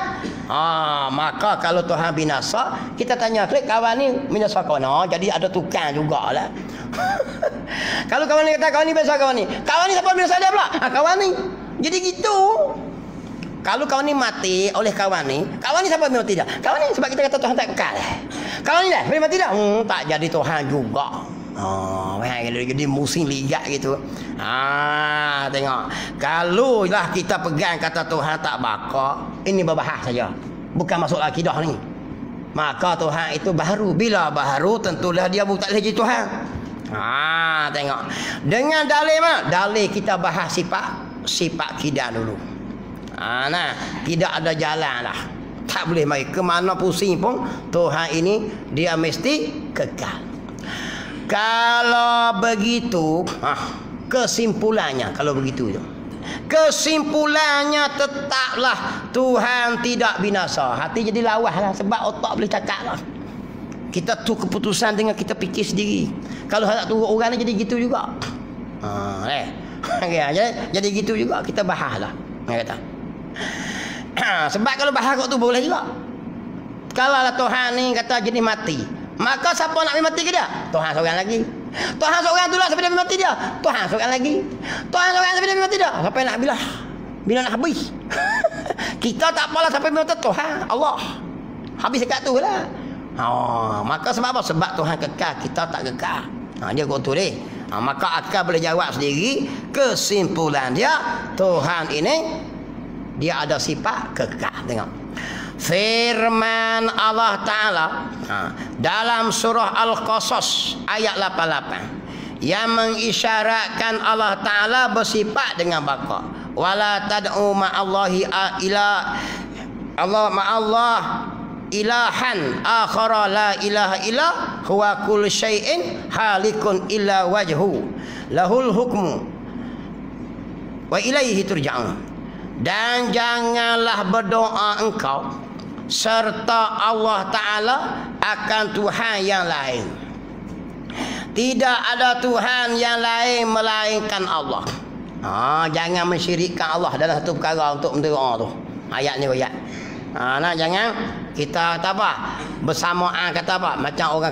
Maka kalau Tuhan binasa, kita tanya klik kawan ni binasa kawan. Jadi ada tukang jugalah. Kalau kawan ni kata kawan ni binasa kawan ni. Kawan ni siapa binasa dia pula? Kawan ni. Jadi gitu. Kalau kawan ni mati oleh kawan ni siapa mati dia? Kawan ni sebab kita kata Tuhan tak kekal. Kawan ni dah boleh mati dah. Tak jadi Tuhan juga. Jadi musim ligat gitu. Tengok. Kalau lah kita pegang kata Tuhan tak bakar, ini berbahas saja. Bukan masuk akidah ni. Maka Tuhan itu baharu. Bila baharu tentulah dia tak boleh jadi Tuhan. Tengok. Dengan dalil mana? Dalil kita bahas sifat kidam dulu. Tidak ada jalan lah. Tak boleh mari ke mana pusing pun Tuhan ini dia mesti kekal. Kalau begitu, kesimpulannya kalau begitu tu. Kesimpulannya tetaplah Tuhan tidak binasa. Hati jadi lawas lah sebab otak boleh cakap lah. Kita tu keputusan dengan kita fikir sendiri. Kalau tak turut orang ni jadi gitu juga. Jadi gitu juga kita bahaslah. Dia kata. Sebab kalau bahas kau tu boleh juga. Kalau lah Tuhan ni kata jenis mati, maka siapa nak mati ke dia? Tuhan seorang lagi. Tuhan seorang tu lah sampai dia mati dia. Tuhan seorang lagi. Tuhan seorang sampai dia mati dia. Sampai nak bila nak habis. Kita tak apalah sampai mati Tuhan Allah. Habis dekat tu lah. Maka sebab apa? Sebab Tuhan kekal, kita tak kekal. Dia kata tu deh. Maka akal boleh jawab sendiri. Kesimpulan dia, Tuhan ini dia ada sifat kekal. Tengok firman Allah Ta'ala dalam surah Al-Qasas ayat 88 yang mengisyaratkan Allah Ta'ala bersifat dengan baqa. Wala tad'u ma'allahi ma'allah ilahan akhara la ilaha illa huwa kullu syai'in halikun illa wajhu lahul hukmu wa ilaihi turja'un. Dan janganlah berdoa engkau serta Allah Ta'ala akan Tuhan yang lain. Tidak ada Tuhan yang lain melainkan Allah. Jangan mensyirikkan Allah dalam satu perkara untuk mendoa tu. Ayat ni ayat. Jangan kita kata apa? Bersamaan kata apa? Macam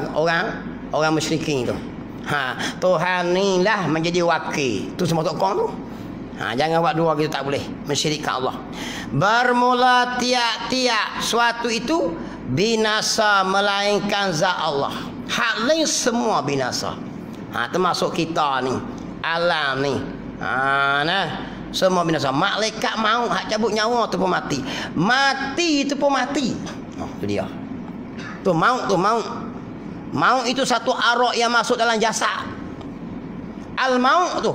orang musyrikin tu. Tuhan ni lah menjadi wakil. Tu semua tokong tu. Jangan buat dua gitu, tak boleh mensyirikkan Allah. Bermula tiap-tiap suatu itu binasa melainkan zat Allah. Hak lain semua binasa. Termasuk kita ni, alam ni. Semua binasa. Malaikat maut hak cabut nyawa tu pun mati. Mati tu pun mati. Tu dia. Tu maut tu maut. Maut itu satu arwah yang masuk dalam jasad. Al-maut tu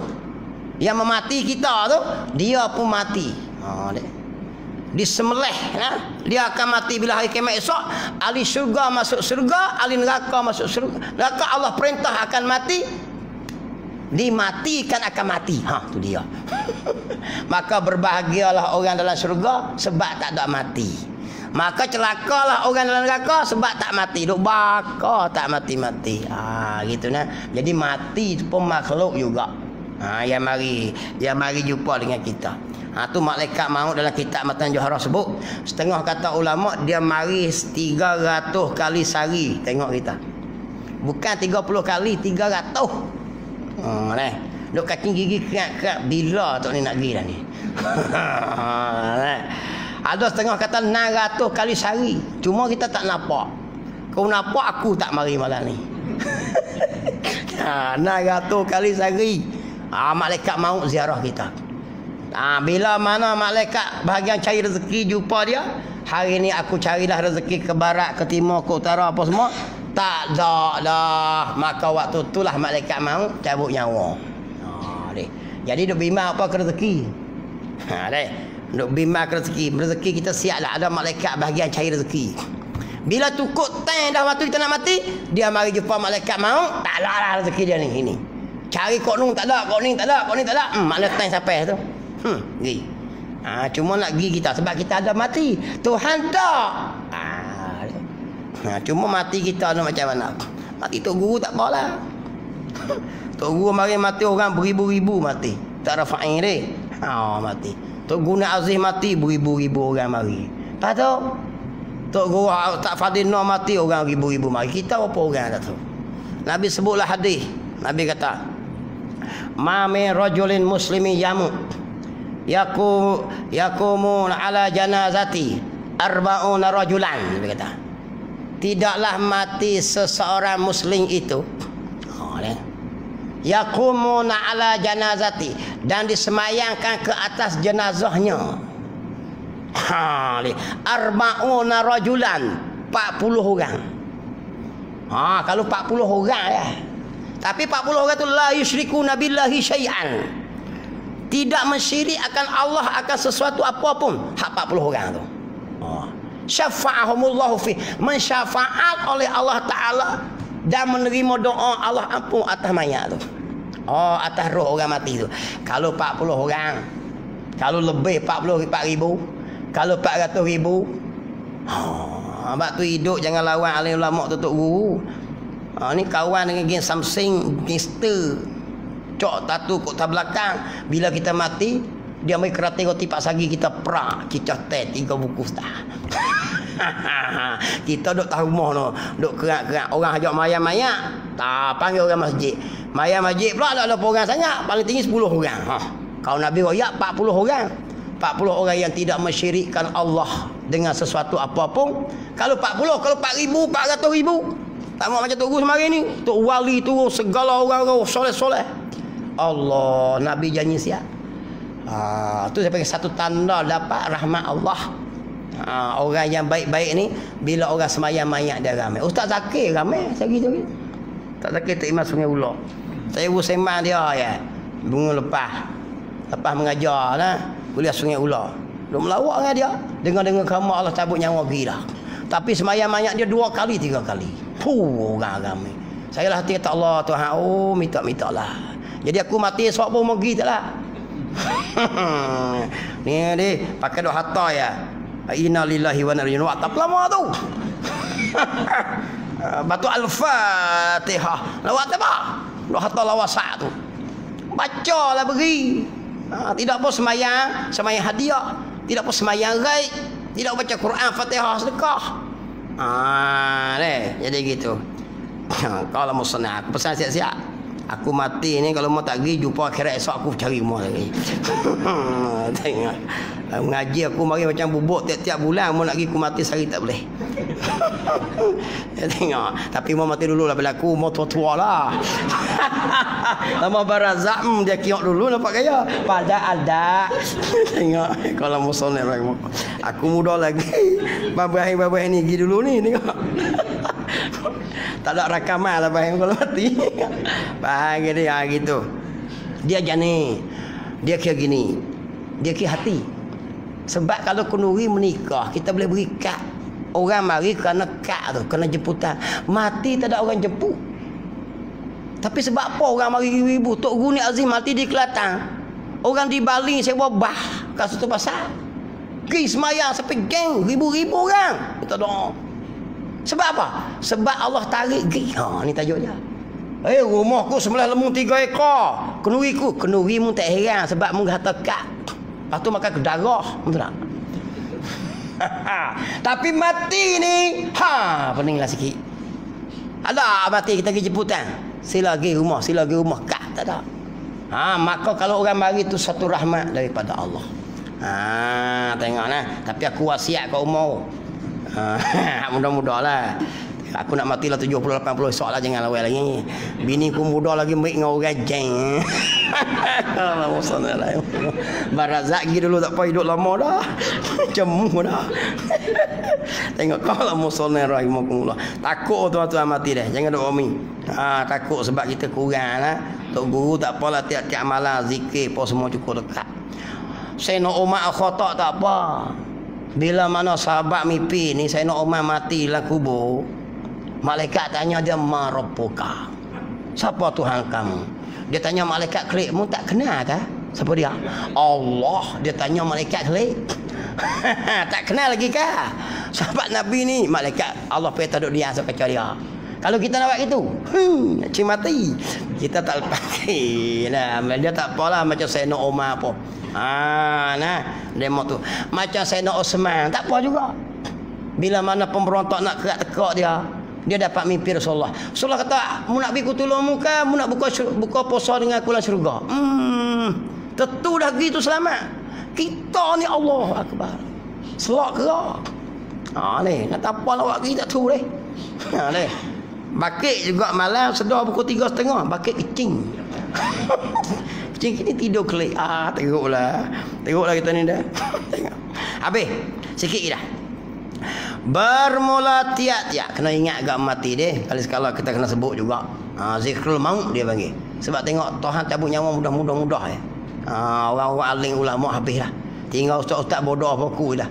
yang memati kita tu, dia pun mati. Disembelih, dia akan mati bila hari kiamat esok. Ahli syurga masuk syurga, ahli neraka masuk syurga. Neraka Allah perintah akan mati, dimatikan akan mati. Tu dia. Maka berbahagialah orang dalam syurga sebab tak ada mati. Maka celakalah orang dalam neraka sebab tak mati. Duk baka tak mati-mati. Gitu nah. Jadi mati pun makhluk juga. Yang mari jumpa dengan kita. Tu malaikat maut dalam kitab Matan Johara sebut. Setengah kata ulama dia mari 300 kali sehari tengok kita. Bukan 30 kali, 300. Duk kacing gigi kerat-kerat bila tok ni nak pergi dah ni. Ada setengah kata 600 kali sehari. Cuma kita tak nampak. Kau nampak aku tak mari malam ni. 600 kali sehari. Malaikat maut ziarah kita. Bila mana malaikat bahagian cari rezeki jumpa dia, hari ni aku carilah rezeki ke barat, ke timur, ke utara apa semua, tak ada dah. Maka waktu itulah malaikat maut cabut nyawa. Jadi duk bimbang apa ke rezeki. Duk bimbang ke rezeki. Rezeki kita siap lah, ada malaikat bahagian cari rezeki. Bila tukuk time dah waktu kita nak mati, dia mari jumpa malaikat maut, tak lah rezeki dia ni ini. Cari kok nung tak ada, kok ni tak ada, kok ni tak ada. Makna time sampai tu. Pergi. Cuma nak pergi kita sebab kita ada mati. Tuhan tak. Cuma mati kita tu macam mana? Mati tok guru tak apalah. Tok guru mari mati orang beribu-ribu mati. Tak ada fa'il dia. Mati. Tok guru nak Aziz mati beribu-ribu orang mari. Tak tahu. Tok guru tak Fadil Nur mati orang ribu-ribu mari. Kita apa orang tak tahu. Nabi sebutlah hadis. Nabi kata, "Ma min rajulin muslimin yamut yakumun ala janazati arba'una rajulan." Nabi kata, tidaklah mati seseorang muslim itu yakumun ala janazati, dan disemayangkan ke atas jenazahnya. Arba'una rajulan, 40 orang. Kalau 40 orang ya. Tapi 40 orang itu la yusyrikuna billahi syai'an. Tidak mensyirik akan Allah akan sesuatu apapun. Hak 40 orang tu. Syafa'ahumullahu fi, mensyafaat oleh Allah Ta'ala dan menerima doa Allah ampun atas mayat tu. Atas roh orang mati tu. Kalau 40 orang, kalau lebih 44,000, kalau 400,000, Abang tu hidup jangan lawan alim ulama tutup guru. Ni kawan dengan geng Samsing, gangster. Cok tatu kota belakang. Bila kita mati, dia ambil kereta roti pak sagi kita perak, cicah teh 3 buku dah. Kita duk tahu rumah no, duk kerak-kerak orang hajak mayat-mayat. Tak panggil orang masjid. Mayat-masjid pula ada orang sangat, paling tinggi 10 orang. Kau Nabi royak 40 orang. 40 orang yang tidak mensyirikkan Allah dengan sesuatu apapun. Kalau 40, kalau 4,000, 400,000. Tak mau macam Tok Guru semarin ni. Tok Wali tu segala orang-orang soleh-soleh. Allah, Nabi janji siap. Tu saya panggil satu tanda dapat rahmat Allah. Orang yang baik-baik ni bila orang semayang mayat dia ramai. Ustaz Zakir ramai sehari tu. Ustaz Zakir tu imam Sungai Ular. Saya sembang dia ya. Bunga lepas mengajar lah. Kuliah Sungai Ular. Duk melawak dengan dia. Dengar-dengar kamu Allah cabut nyawa pergi dah. Tapi semayang mayat dia 2 kali 3 kali. Orang ramai. Saya lah hati kata Allah Tuhan. Oh minta-minta lah. Jadi aku mati esok pun mau pergi tak lah. Ni pakai doa hatta ya. Inna lillahi wa inna ilaihi raji'un. Tak lama tu. Batu Al-Fatihah. Lawat apa? Doa hatta lawasa tu. Bacalah beri. Tidak pun semayang hadiah. Tidak pun semayang gaib. Tidak baca Quran, Fatihah, sedekah. Jadi gitu. Kalau mau senang, aku pesan siap-siap. Aku mati ni kalau mau tak pergi jumpa akhirat esok aku cari rumah lagi. Tengok. Mengaji aku mari macam bubuk tiap-tiap bulan mau nak pergi aku mati sehari tak boleh. Tengok. Tapi mau mati dulu lah bila aku mau tua-tua lah. Lama barazak dia kiok dulu nampak gaya. Pada ada. Tengok kalau mau sonet aku muda lagi. Babah ni pergi dulu ni tengok. Tak ada rakaman lah Bahim kalau mati. Bahaya dia gitu. Dia jani. Dia kira gini. Dia kira hati. Sebab kalau kenduri menikah, kita boleh beri kad. Orang mari kerana kad tu, kerana jemputan. Mati tak ada orang jemput. Tapi sebab apa orang mari ribu-ribu? Tok Guru ni Azim mati di Kelantan. Orang di Bali sewa bah kat situ pasal. Pergi semayang sampai geng ribu-ribu orang. Kita doa. Sebab apa? Sebab Allah tarik pergi. Ni tajuk dia. Rumahku sebelah lemung 3 ekor. Kendurimu tak heran sebab mu harta kad. Lepas tu makan ke darah. Betul tak? Tapi mati ni, peninglah sikit. Ada mati kita pergi jemputan. Sila pergi rumah, kad tak ada. Maka kalau orang mari tu satu rahmat daripada Allah. Tengok nah. Tapi aku wasiat kat umur. Mudah-mudah lah. Aku nak mati lah 70-80 esok lah. Jangan lawai lagi. Bini ku muda lagi baik dengan orang jeng. Barazak pergi dulu tak apa hidup lama dah. Cemu dah. Tengok kalau musolnya rahimahkumullah. Takut tuan-tuan mati dah. Jangan duk umi. Takut sebab kita kurang lah. Tok Guru tak apalah tiap-tiap malam zikir apa semua cukup dekat. Sayyidina Umar khotak tak apa. Bila mana sahabat mimpi ni Sayyidina Umar mati dalam kubur, malaikat tanya dia Rabbuka. Siapa Tuhan kamu? Dia tanya malaikat kelikmu tak kenal kah? Siapa dia? Allah. Dia tanya malaikat kelik. Tak kenal lagi kah? Sahabat Nabi ni malaikat Allah pergi duduk dia sampai cari dia. Kalau kita nak buat gitu, nak mati. Kita tak lepas. Dia tak apalah macam Sayyidina Umar apa. Nah, demo tu. Macam Sayyidina Osman, tak apa juga. Bila mana pemberontak nak kerak-tekak dia dapat mimpi Rasulullah. Rasulullah kata, mu nak pergi tolong muka, mu nak buka puasa dengan aku dalam syurga. Tentu dah gitu selamat. Kita ni Allah Akbar. Selak kerak. Ni, nak apa nak buat kita tu deh. Ni. Bakit juga malam sedar pukul 3.30. Bakit kecing. Kecing ni tidur kelik. Teruklah kita ni dah. Tengok. Habis. Sikit dah. Bermula tiap-tiap. Kena ingat agak mati deh. Kali sekala kita kena sebut juga. Zikrul maut dia panggil. Sebab tengok Tuhan cabut nyawa mudah-mudah ya. Orang-orang alim ulama habis dah. Tinggal ustaz-ustaz bodoh aku dah.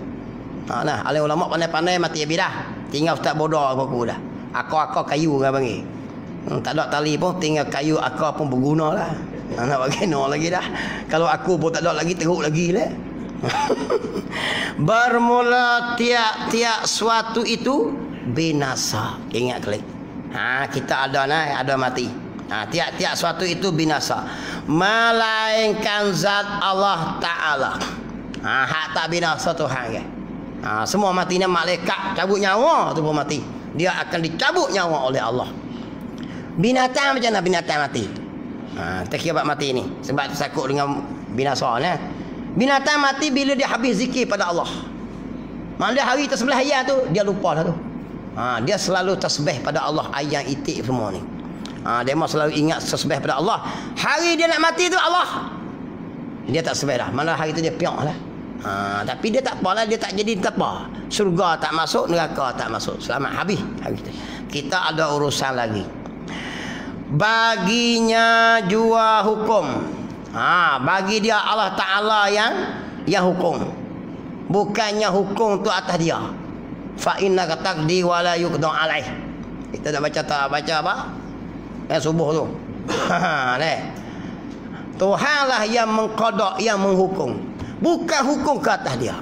Nah, alim ulama pandai-pandai mati habis dah. Tinggal ustaz bodoh aku dah. Akar-akar kayu orang panggil. Tak ada tali pun tinggal kayu akar pun berguna lah. Nak bagi no lagi dah. Kalau aku pun tak ada lagi teruk lagi lah. Bermula tiap-tiap suatu itu binasa. Ingat klik. Kita ada mati. Tiap-tiap suatu itu binasa. Melainkan zat Allah Ta'ala. Hak tak binasa Tuhan ke. Semua mati ni malaikat cabut nyawa tu pun mati. Dia akan dicabut nyawa oleh Allah. Binatang macam mana binatang mati? Tak kira mati ni. Sebab takut dengan binasa ni. Binatang mati bila dia habis zikir pada Allah. Maksudnya hari tersebelih ayat tu dia lupa dah tu. Dia selalu tasbih pada Allah, ayat itik semua ni. Dia mau selalu ingat tasbih pada Allah. Hari dia nak mati tu Allah, dia tak tasbih dah. Malah hari tu dia piak lah. Tapi dia tak apalah, dia tak jadi tak apa. Surga tak masuk, neraka tak masuk. Selamat habis hari tu. Kita ada urusan lagi. Baginya jua hukum. Bagi dia Allah Ta'ala yang hukum. Bukannya hukum tu atas dia. Fa inna taqdi wa la yuqda alaih. Kita dah baca apa? Subuh tu. Tuhanlah yang mengqada, yang menghukum. Bukan hukum ke atas dia.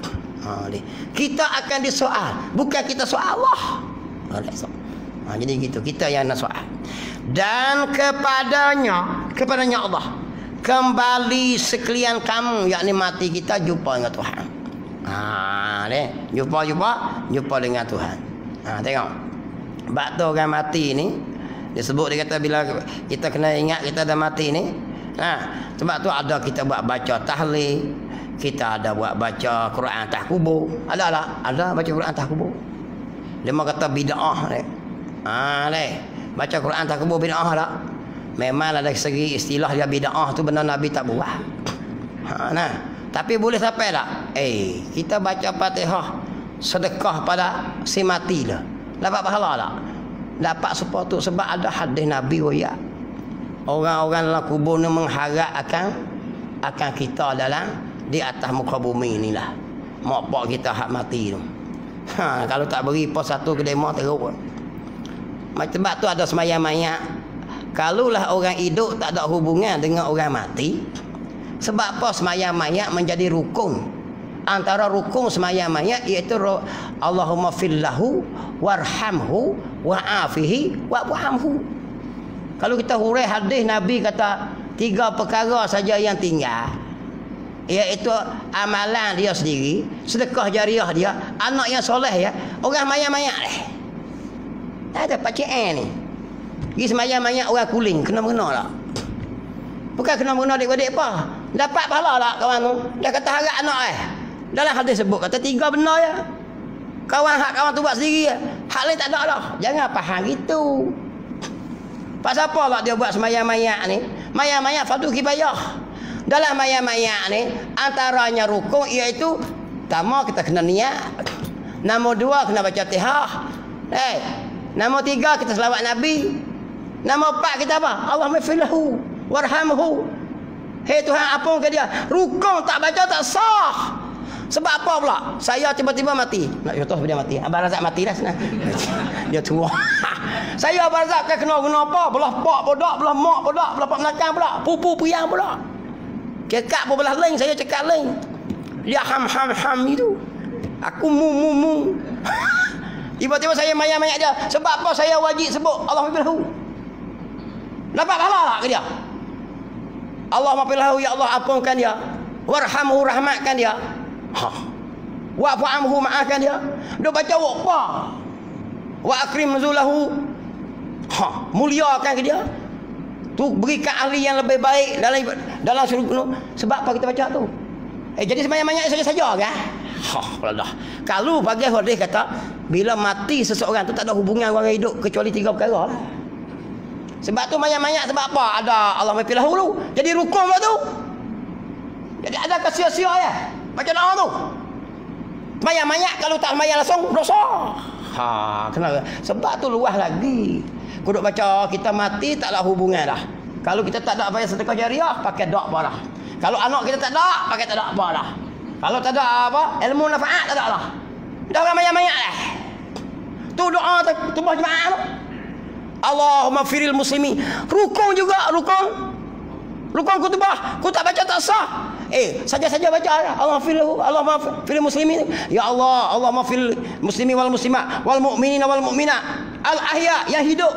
Kita akan disoal, bukan kita soal Allah. Jadi gitu, kita yang nak soal. Dan kepadanya Allah kembali sekalian kamu, yakni mati kita jumpa dengan Tuhan. Jumpa dengan Tuhan. Tengok. Bab tu orang mati ni disebut, dia kata bila kita kena ingat kita dah mati ni. Sebab tu ada kita buat baca tahlil, kita ada buat baca Quran atas kubur. Ada baca Quran atas kubur. Dia mau kata bid'ah ni. Baca Quran atas kubur bid'ah tak? Memang ada segi istilah dia bid'ah tu benda Nabi tak buat. Tapi boleh sampai tak? Kita baca Fatihah sedekah pada si mati lah. Dapat pahala tak? Dapat support tu sebab ada hadis Nabi royak. Orang-orang dalam kubur ni mengharap akan kita dalam di atas muka bumi inilah. Mak pak kita hak mati tu. Kalau tak beri pos satu ke demo teruk. Sebab tu ada semayang mayat. Kalulah orang hidup tak ada hubungan dengan orang mati. Sebab apa semayang mayat menjadi rukun? Antara rukun semayang mayat iaitu Allahumma fillahu warhamhu wa'afihi wa'amhu. Kalau kita hurai hadis Nabi kata 3 perkara saja yang tinggal, iaitu amalan dia sendiri, sedekah jariah dia, anak yang soleh ya, orang mayat-mayat tak ada pakcik ni. Pergi semayang mayat orang kuling kena-mengena tak? Bukan kena-mengena adik-adik apa? Dapat pahala tak kawan tu? Dia kata harap anak dalam hadis sebut kata 3 benda ya. Kawan tu buat sendiri ya. Hak lain tak ada dah. Jangan faham gitu. Pasal apa lah dia buat semayang mayat ni? Mayat-mayat fardu kifayah. Dalam mayat-mayat ni antaranya rukun iaitu pertama kita kena niat. Nombor 2 kena baca Fatihah. Nombor 3 kita selawat Nabi. Nombor 4 kita apa? Allahumma fillahu warhamhu. Tuhan ampunkan dia. Rukun tak baca tak sah. Sebab apa pula? Saya tiba-tiba mati. Nak contoh dia mati. Abang Razak mati dah senang. Dia tua. Saya Abang Razak kena guna apa? Belah pak bodak, belah mak bodak, belah pak belakang pula. Pupu puyang pula. Cekak pun belah lain, saya cekak lain. Dia ham itu. Aku mu. Tiba-tiba saya mayat-mayat dia. Sebab apa saya wajib sebut Allahumma dapat pahala tak ke dia? Allahumma fillahu, ya Allah ampunkan dia. Warhamhu, rahmatkan dia. Wa'fu anhu, maafkan dia. Dia baca apa? Wa akrim nuzulahu. Muliakan ke dia. Tu berikan ahli yang lebih baik dalam syurga. Sebab apa kita baca tu? Jadi sebanyak-banyak saja kan? Kalau bagi hadis kata bila mati seseorang tu tak ada hubungan orang hidup kecuali 3 perkara lah. Sebab tu mayat-mayat sebab apa? Ada Allah mafilahu tu. Jadi rukun pula tu. Jadi ada kesia-sia ya. Baca doa tu. Mayat-mayat kalau tak mayat langsung dosa. Kenapa? Sebab tu luas lagi. Kuduk baca kita mati taklah hubungan dah. Kalau kita tak ada bayar sedekah jariah, pakai doa apa dah. Kalau anak kita tak ada, pakai tak ada apa dah. Kalau tak ada apa, ilmu nafaat tak ada lah. Dah orang mayat-mayat lah. Tu doa tubuh jemaah tu. Allahumma firil muslimi. Rukun juga, rukun. Rukun khutbah, kau tak baca tak sah. Saja-saja baca Allah fil muslimin. Ya Allah, Allah fil muslimin wal muslimat wal mu'minin wal mu'minat al ahya yang hidup.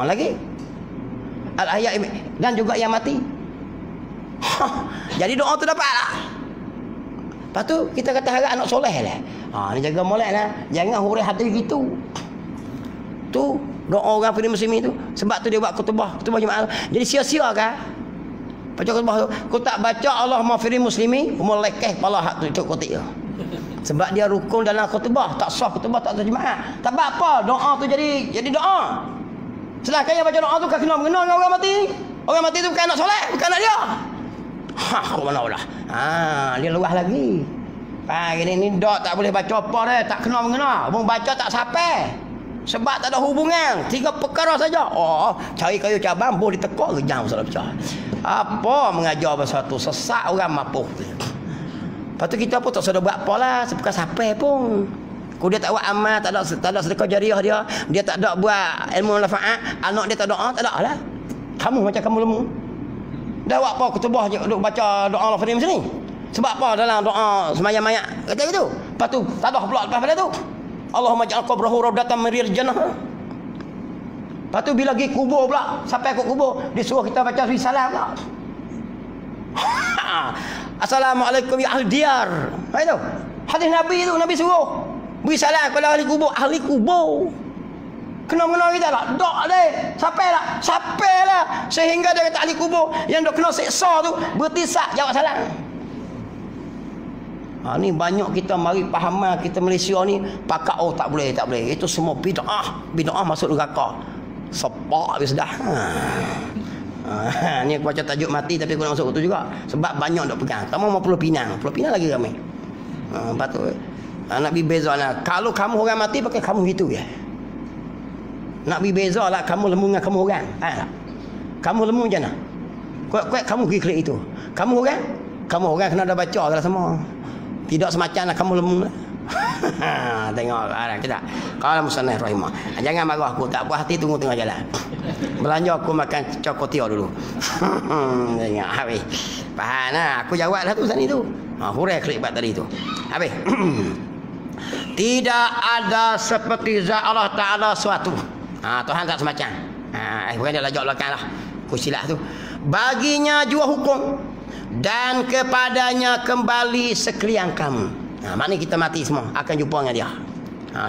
Lagi al ahya dan juga yang mati. Jadi doa tu dapat lah. Lepas tu kita kata harap anak soleh lah. Ni jaga molek lah. Jangan hurih hati gitu. Tu doa orang fil muslimin tu. Sebab tu dia buat khutbah jemaah. Jadi sia-sia kan? Baca khutbah tu, kau tak baca Allah maghfiril muslimin, kau melekeh kepala hak tu cuk kotik tu. Sebab dia rukun dalam khutbah, tak sah khutbah, tak sah jemaah. Tak apa, doa tu jadi doa. Sedangkan yang baca doa tu kan kena mengenal dengan orang mati. Orang mati tu bukan anak soleh, bukan anak dia. Kau mana lah. Dia luah lagi. Gini dok tak boleh baca apa dah, tak kena mengenal. Mau baca tak sampai. Sebab tak ada hubungan. 3 perkara saja. Cari kayu cabang boleh ditekuk kejam salah pecah. Apa mengajar pasal tu sesak orang mapuh. Lepas tu kita pun tak sudah buat apa lah, bukan sampai pun. Kau dia tak buat amal, tak ada sedekah jariah dia, dia tak ada buat ilmu manfaat, anak dia tak doa, tak ada lah. Kamu macam kamu lemu. Dah buat apa khutbah je duk baca doa Allah Fatim sini. Sebab apa dalam doa sembahyang mayat kata gitu. Lepas tu tak ada pula lepas pada tu. Allahumma ja'al qabrahu rawdatan min riyadil jannah. Lepas tu bila pergi kubur pula, sampai kat kubur, dia suruh kita baca salam pula. Assalamualaikum ya ahli diyar. Itu hadis Nabi tu, Nabi suruh beri salam kepada ahli kubur. Ahli kubur kena kita tak? Dok deh. Sampai lah. Sehingga dia kata ahli kubur yang dok kena seksa tu bertisak jawab salam. Ni banyak kita mari pahaman kita Malaysia ni pakat tak boleh. Itu semua bid'ah masuk neraka. Sepak habis dah. Ni aku baca tajuk mati tapi aku nak masuk tu juga. Sebab banyak dok pegang. Kamu mau Pulau Pinang lagi ramai. Lepas tu nak beza lah. Kalau kamu orang mati pakai kamu gitu ya. Nak beza lah kamu lemu dengan kamu orang. Kamu lemu macam mana? Kuat kamu pergi klik itu. Kamu orang kena ada baca lah semua. Tidak semacam lah kamu lemu lah. Tengok kita. Kalau musannaf rahimah. Jangan marah aku, tak puas hati tunggu tengah jalan. Belanja aku makan cokotio dulu. Tengok habis. Faham lah. Aku jawab lah tu sana tu. Hurai klik bat tadi tu. Habis. Tidak ada seperti zat Allah Ta'ala suatu. Tuhan tak semacam. Bukan dia lajak belakang lah. Aku silap tu. Baginya jua hukum. Dan kepadanya kembali sekalian kamu. Maknanya kita mati semua akan jumpa dengan dia.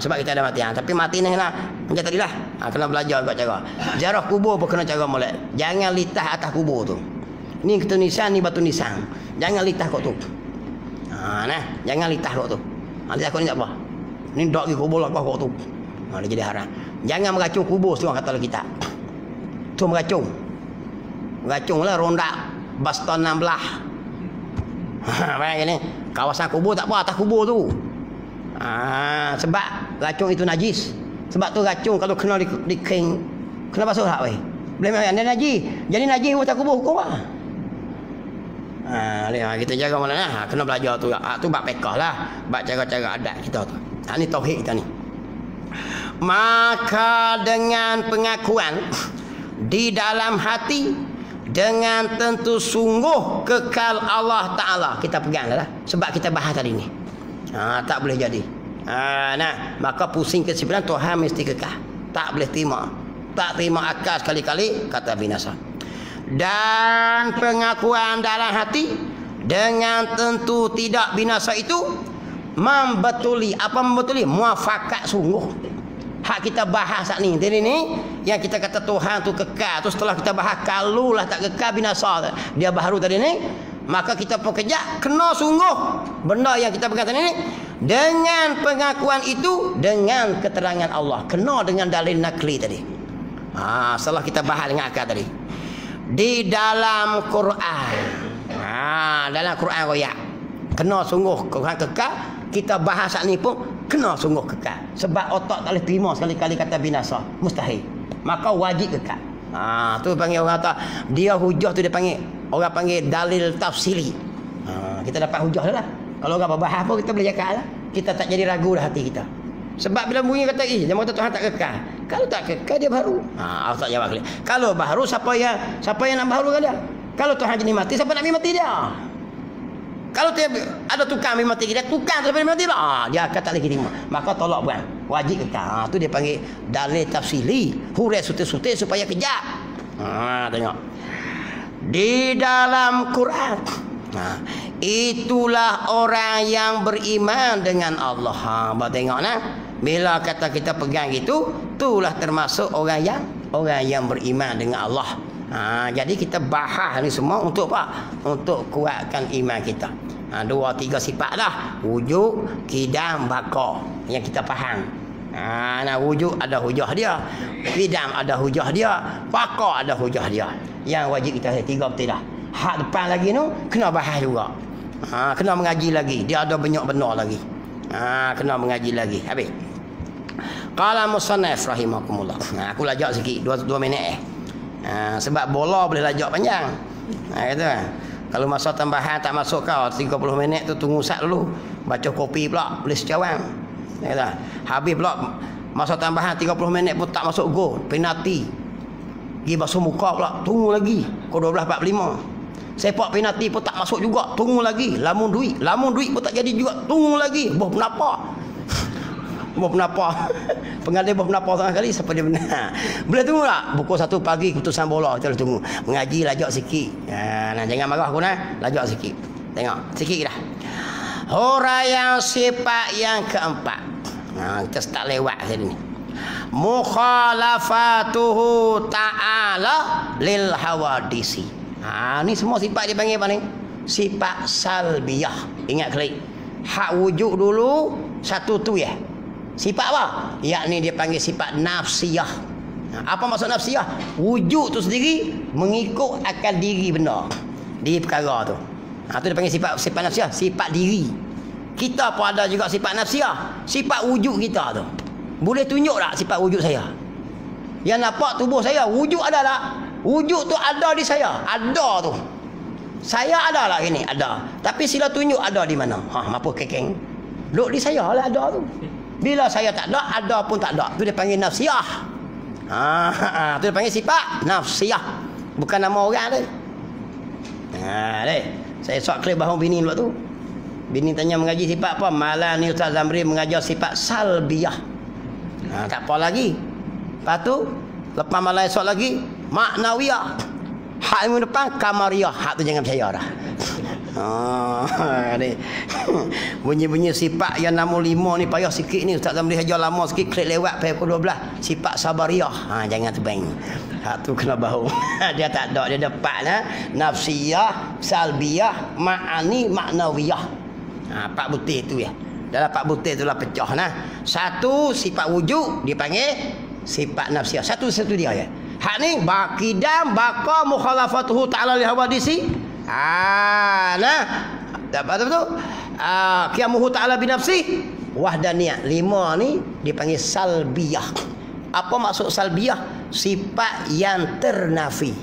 Sebab kita ada mati. Tapi mati ni lah macam tadi lah. Kena belajar buat cara. Ziarah kubur pun kena cara molek. Jangan litah atas kubur tu. Ni kita nisan, ni batu nisan. Jangan litah kat tu. Jangan litah kat tu. Litah kat ni tak apa. Ni dok pergi kubur lah kat tu. Dia jadi haram. Jangan meracung kubur semua kata kita. Tu meracung. Meracung lah rondak Baston 16. Macam ni. Kawasan kubur tak apa atas kubur tu. Sebab racun itu najis. Sebab tu racun kalau kena di keng kena basuh tak weh. Boleh makan dia najis. Jadi najis atas kubur hukum ah. Kita jaga mana kena belajar tu. Tu bab fiqh lah. Bab cara-cara adat kita tu. Ni tauhid kita ni. Maka dengan pengakuan di dalam hati dengan tentu sungguh kekal Allah Ta'ala. Kita pegang lah. Sebab kita bahas tadi ni. Tak boleh jadi. Maka pusing kesimpulan Tuhan mesti kekal. Tak boleh terima. Tak terima akal sekali-kali kata binasa. Dan pengakuan dalam hati dengan tentu tidak binasa itu membetuli. Apa membetuli? Muafakat sungguh. Hak kita bahas saat ni. Jadi ni yang kita kata Tuhan tu kekal. Tu setelah kita bahas kalulah tak kekal binasa. Dia baharu tadi ni. Maka kita pun kejap kena sungguh benda yang kita berkata ni dengan pengakuan itu dengan keterangan Allah. Kena dengan dalil nakli tadi. Setelah kita bahas dengan akal tadi. Di dalam Quran. Dalam Quran royak. Kena sungguh Quran kekal. Kita bahas saat ni pun kena sungguh kekal. Sebab otak tak boleh terima sekali-kali kata binasa. Mustahil. Maka wajib kekal. Tu panggil orang kata dia hujah tu dia panggil. Orang panggil dalil tafsiri. Kita dapat hujah dah lah. Kalau orang berbahas pun kita boleh cakap lah. Kita tak jadi ragu dah hati kita. Sebab bila bunyi kata jangan kata Tuhan tak kekal. Kalau tak kekal dia baharu. Allah tak jawab. Kalau baharu siapa yang nak baharukan dia? Kalau Tuhan jenis mati, siapa nak mati dia? Kalau dia ada tukang mati dia, tukang tu sampai mati lah. Dia akan tak boleh terima. Maka tolak bukan. Wajib kekal. Tu dia panggil dalil tafsili. Hurai suti-suti supaya kejap. Tengok. Di dalam Quran. Itulah orang yang beriman dengan Allah. Tengok nah. Bila kata kita pegang gitu, itulah termasuk orang yang beriman dengan Allah. Jadi kita bahas ni semua untuk apa? Untuk kuatkan iman kita. 2-3 sifat dah. Wujud, kidam, baqa. Yang kita faham. Wujud ada hujah dia. Kidam ada hujah dia. Baqa ada hujah dia. Yang wajib kita 3 betul dah. Hak depan lagi tu kena bahas juga. Kena mengaji lagi. Dia ada banyak benar lagi. Kena mengaji lagi. Habis. Qala musannaf rahimakumullah. Aku lajak sikit 2 minit sebab bola boleh lajak panjang. Kata kalau masa tambahan tak masuk kau 30 minit tu tunggu sat dulu. Baca kopi pula boleh secawang. Kata habis pula masa tambahan 30 minit pun tak masuk gol, penalti. Pergi basuh muka pula, tunggu lagi. Pukul 12.45. Sepak penalti pun tak masuk juga, tunggu lagi. Lamun duit pun tak jadi juga, tunggu lagi. Boh kenapa? Pengadil boh kenapa tengah kali siapa dia benar. Boleh tunggu tak? Pukul 1 pagi keputusan bola kita boleh tunggu. Mengaji lajak sikit. Jangan marah aku nah. Lajak sikit. Tengok, sikit dah. Huraian sifat yang keempat. Kita start lewat tadi ni. Mukhalafatuhu ta'ala lil hawadisi. Ni semua sifat dia panggil apa ni? Sifat salbiyah. Ingat klik. Hak wujud dulu satu tu ya. Sifat apa? Yakni dia panggil sifat nafsiyah. Apa maksud nafsiyah? Wujud tu sendiri mengikut akal diri benar di perkara tu. Tu dia panggil sifat nafsiyah, sifat diri. Kita pun ada juga sifat nafsiyah, sifat wujud kita tu. Boleh tunjuk tak sifat wujud saya? Yang nampak tubuh saya, wujud ada tak? Wujud tu ada di saya. Ada tu. Saya ada lah ini, ada. Tapi sila tunjuk ada di mana? Mampu kekeng. Duduk di saya lah ada tu. Bila saya tak ada pun tak ada. Tu dia panggil nafsiyah. Tu dia panggil sifat nafsiyah. Bukan nama orang tu. Saya sok klip bahu bini dulu tu. Bini tanya mengaji sifat apa? Malam ni Ustaz Zamri mengajar sifat salbiyah. Tak apa lagi. Lepas tu lepas malam esok lagi maknawiyah. Hak minggu depan kamariyah. Hak tu jangan percaya dah. Bunyi-bunyi sifat yang nombor 5 ni payah sikit ni. Ustaz Zamri hajar lama sikit, klik lewat pukul 12. Sifat sabariyah. Jangan terbang. Hak tu kena bahu. Dia tak ada. Dia dapat lah. Nafsiyah, salbiyah, ma'ani, maknawiyah. 4 butir tu ya. Dalam 4 butir itulah pecah nah. Satu sifat wujud dipanggil sifat nafsiyah. Satu dia ya. Hak ni baqidam baqa mukhalafatuhu ta'ala li hawadisi. Dapat tu. Qiyamuhu ta'ala bi nafsi wahdaniyah. 5 ni dipanggil salbiyah. Apa maksud salbiyah? Sifat yang ternafi.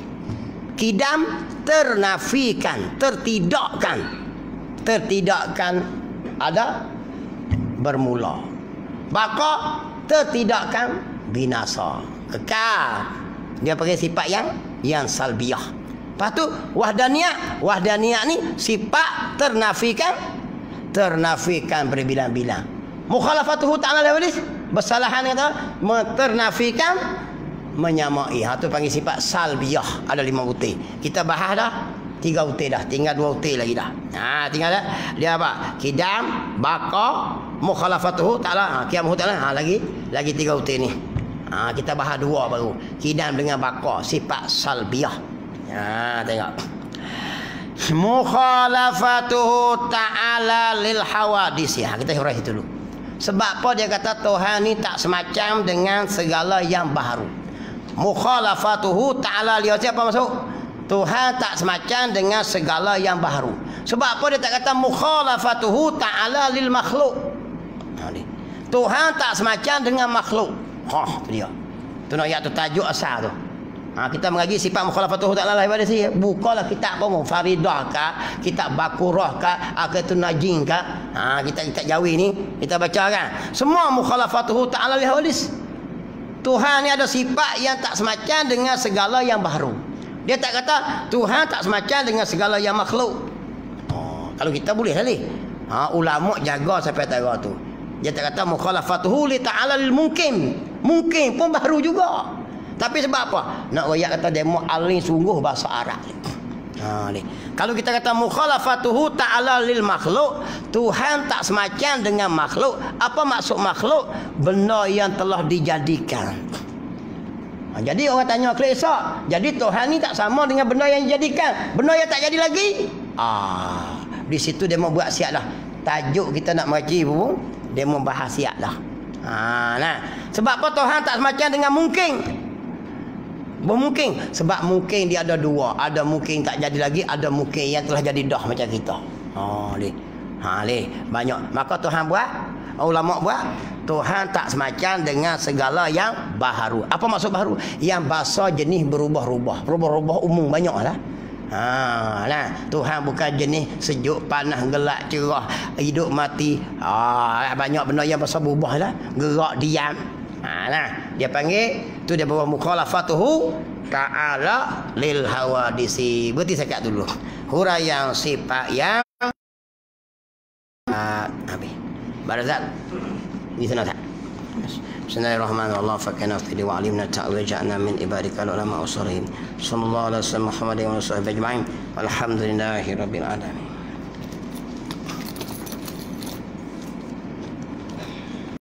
Qidam ternafikan, tertidakkan ada bermula. Baqa tertidakkan binasa, kekal. Dia pakai sifat yang salbiyah. Lepas tu wahdaniyah ni sifat ternafikan berbilang-bilang. Mukhalafatuhu ta'ala lawadis, bersalahan kata ternafikan menyamai. Tu panggil sifat salbiyah. Ada 5 butir. Kita bahas dah 3 butir dah, tinggal 2 butir lagi dah. Tinggal dah. Dia apa? Qidam, baqa, mukhalafatuhu ta'ala, qiyamuhu ta'ala. Lagi 3 butir ni. Kita bahas 2 baru. Qidam dengan baqa, sifat salbiyah. Tengok. Mukhalafatuhu ta'ala lil hawadis. Kita huraikan itu dulu. Sebab apa dia kata Tuhan ni tak semacam dengan segala yang baharu. Mukhalafatuhu ta'ala lihat apa maksud? Tuhan tak semacam dengan segala yang baharu. Sebab apa dia tak kata mukhalafatuhu ta'ala lil makhluk? Tuhan tak semacam dengan makhluk. Tu dia. Tu nak ayat tu tajuk asal tu. Kita mengaji sifat mukhalafatuhu ta'ala lil hawadis. Bukalah kitab apa? Faridah ke, kitab Baqarah ke, Aqidatu Najin ke. Kita Jawi ni kita baca kan. Semua mukhalafatuhu ta'ala lil hawadis. Tuhan ni ada sifat yang tak semacam dengan segala yang baru. Dia tak kata Tuhan tak semacam dengan segala yang makhluk. Kalau kita boleh tadi. Ulama jaga sampai tara tu. Dia tak kata mukhalafatuhu li ta'ala lil mungkin. Mungkin pun baru juga. Tapi sebab apa? Nak royak kata demo alim sungguh bahasa Arab. Ni. Kalau kita kata mukhalafatuhu ta'ala lil makhluk, Tuhan tak semacam dengan makhluk. Apa maksud makhluk? Benda yang telah dijadikan. Jadi orang tanya kelesa, jadi Tuhan ni tak sama dengan benda yang dijadikan. Benda yang tak jadi lagi. Di situ dia mau buat siap dah. Tajuk kita nak mengaji pun dia mau bahas siap dah. Nah. Sebab apa Tuhan tak semacam dengan mungkin? Mungkin sebab mungkin dia ada dua, ada mungkin tak jadi lagi, ada mungkin yang telah jadi dah macam kita. Banyak. Maka Tuhan buat, ulama buat, Tuhan tak semacam dengan segala yang baharu. Apa maksud baharu? Yang bahasa jenis berubah-ubah. Berubah-ubah umum banyaklah. Tuhan bukan jenis sejuk, panas, gelap, cerah, hidup, mati. Banyak benda yang bahasa berubah lah. Gerak, diam. Dia panggil tu dia bawa mukhalafatuhu ta'ala lil hawadisi. Berarti sekat dulu huraian sifat yang habis barazat di sana tak. Bismillahirrahmanirrahim. Allah fakana fi wa alimna ta'ala ja'na min ibadikal ulama usalihin. Sallallahu alaihi wasallam Muhammadin wa sahbihi ajma'in. Alhamdulillahirabbil alamin.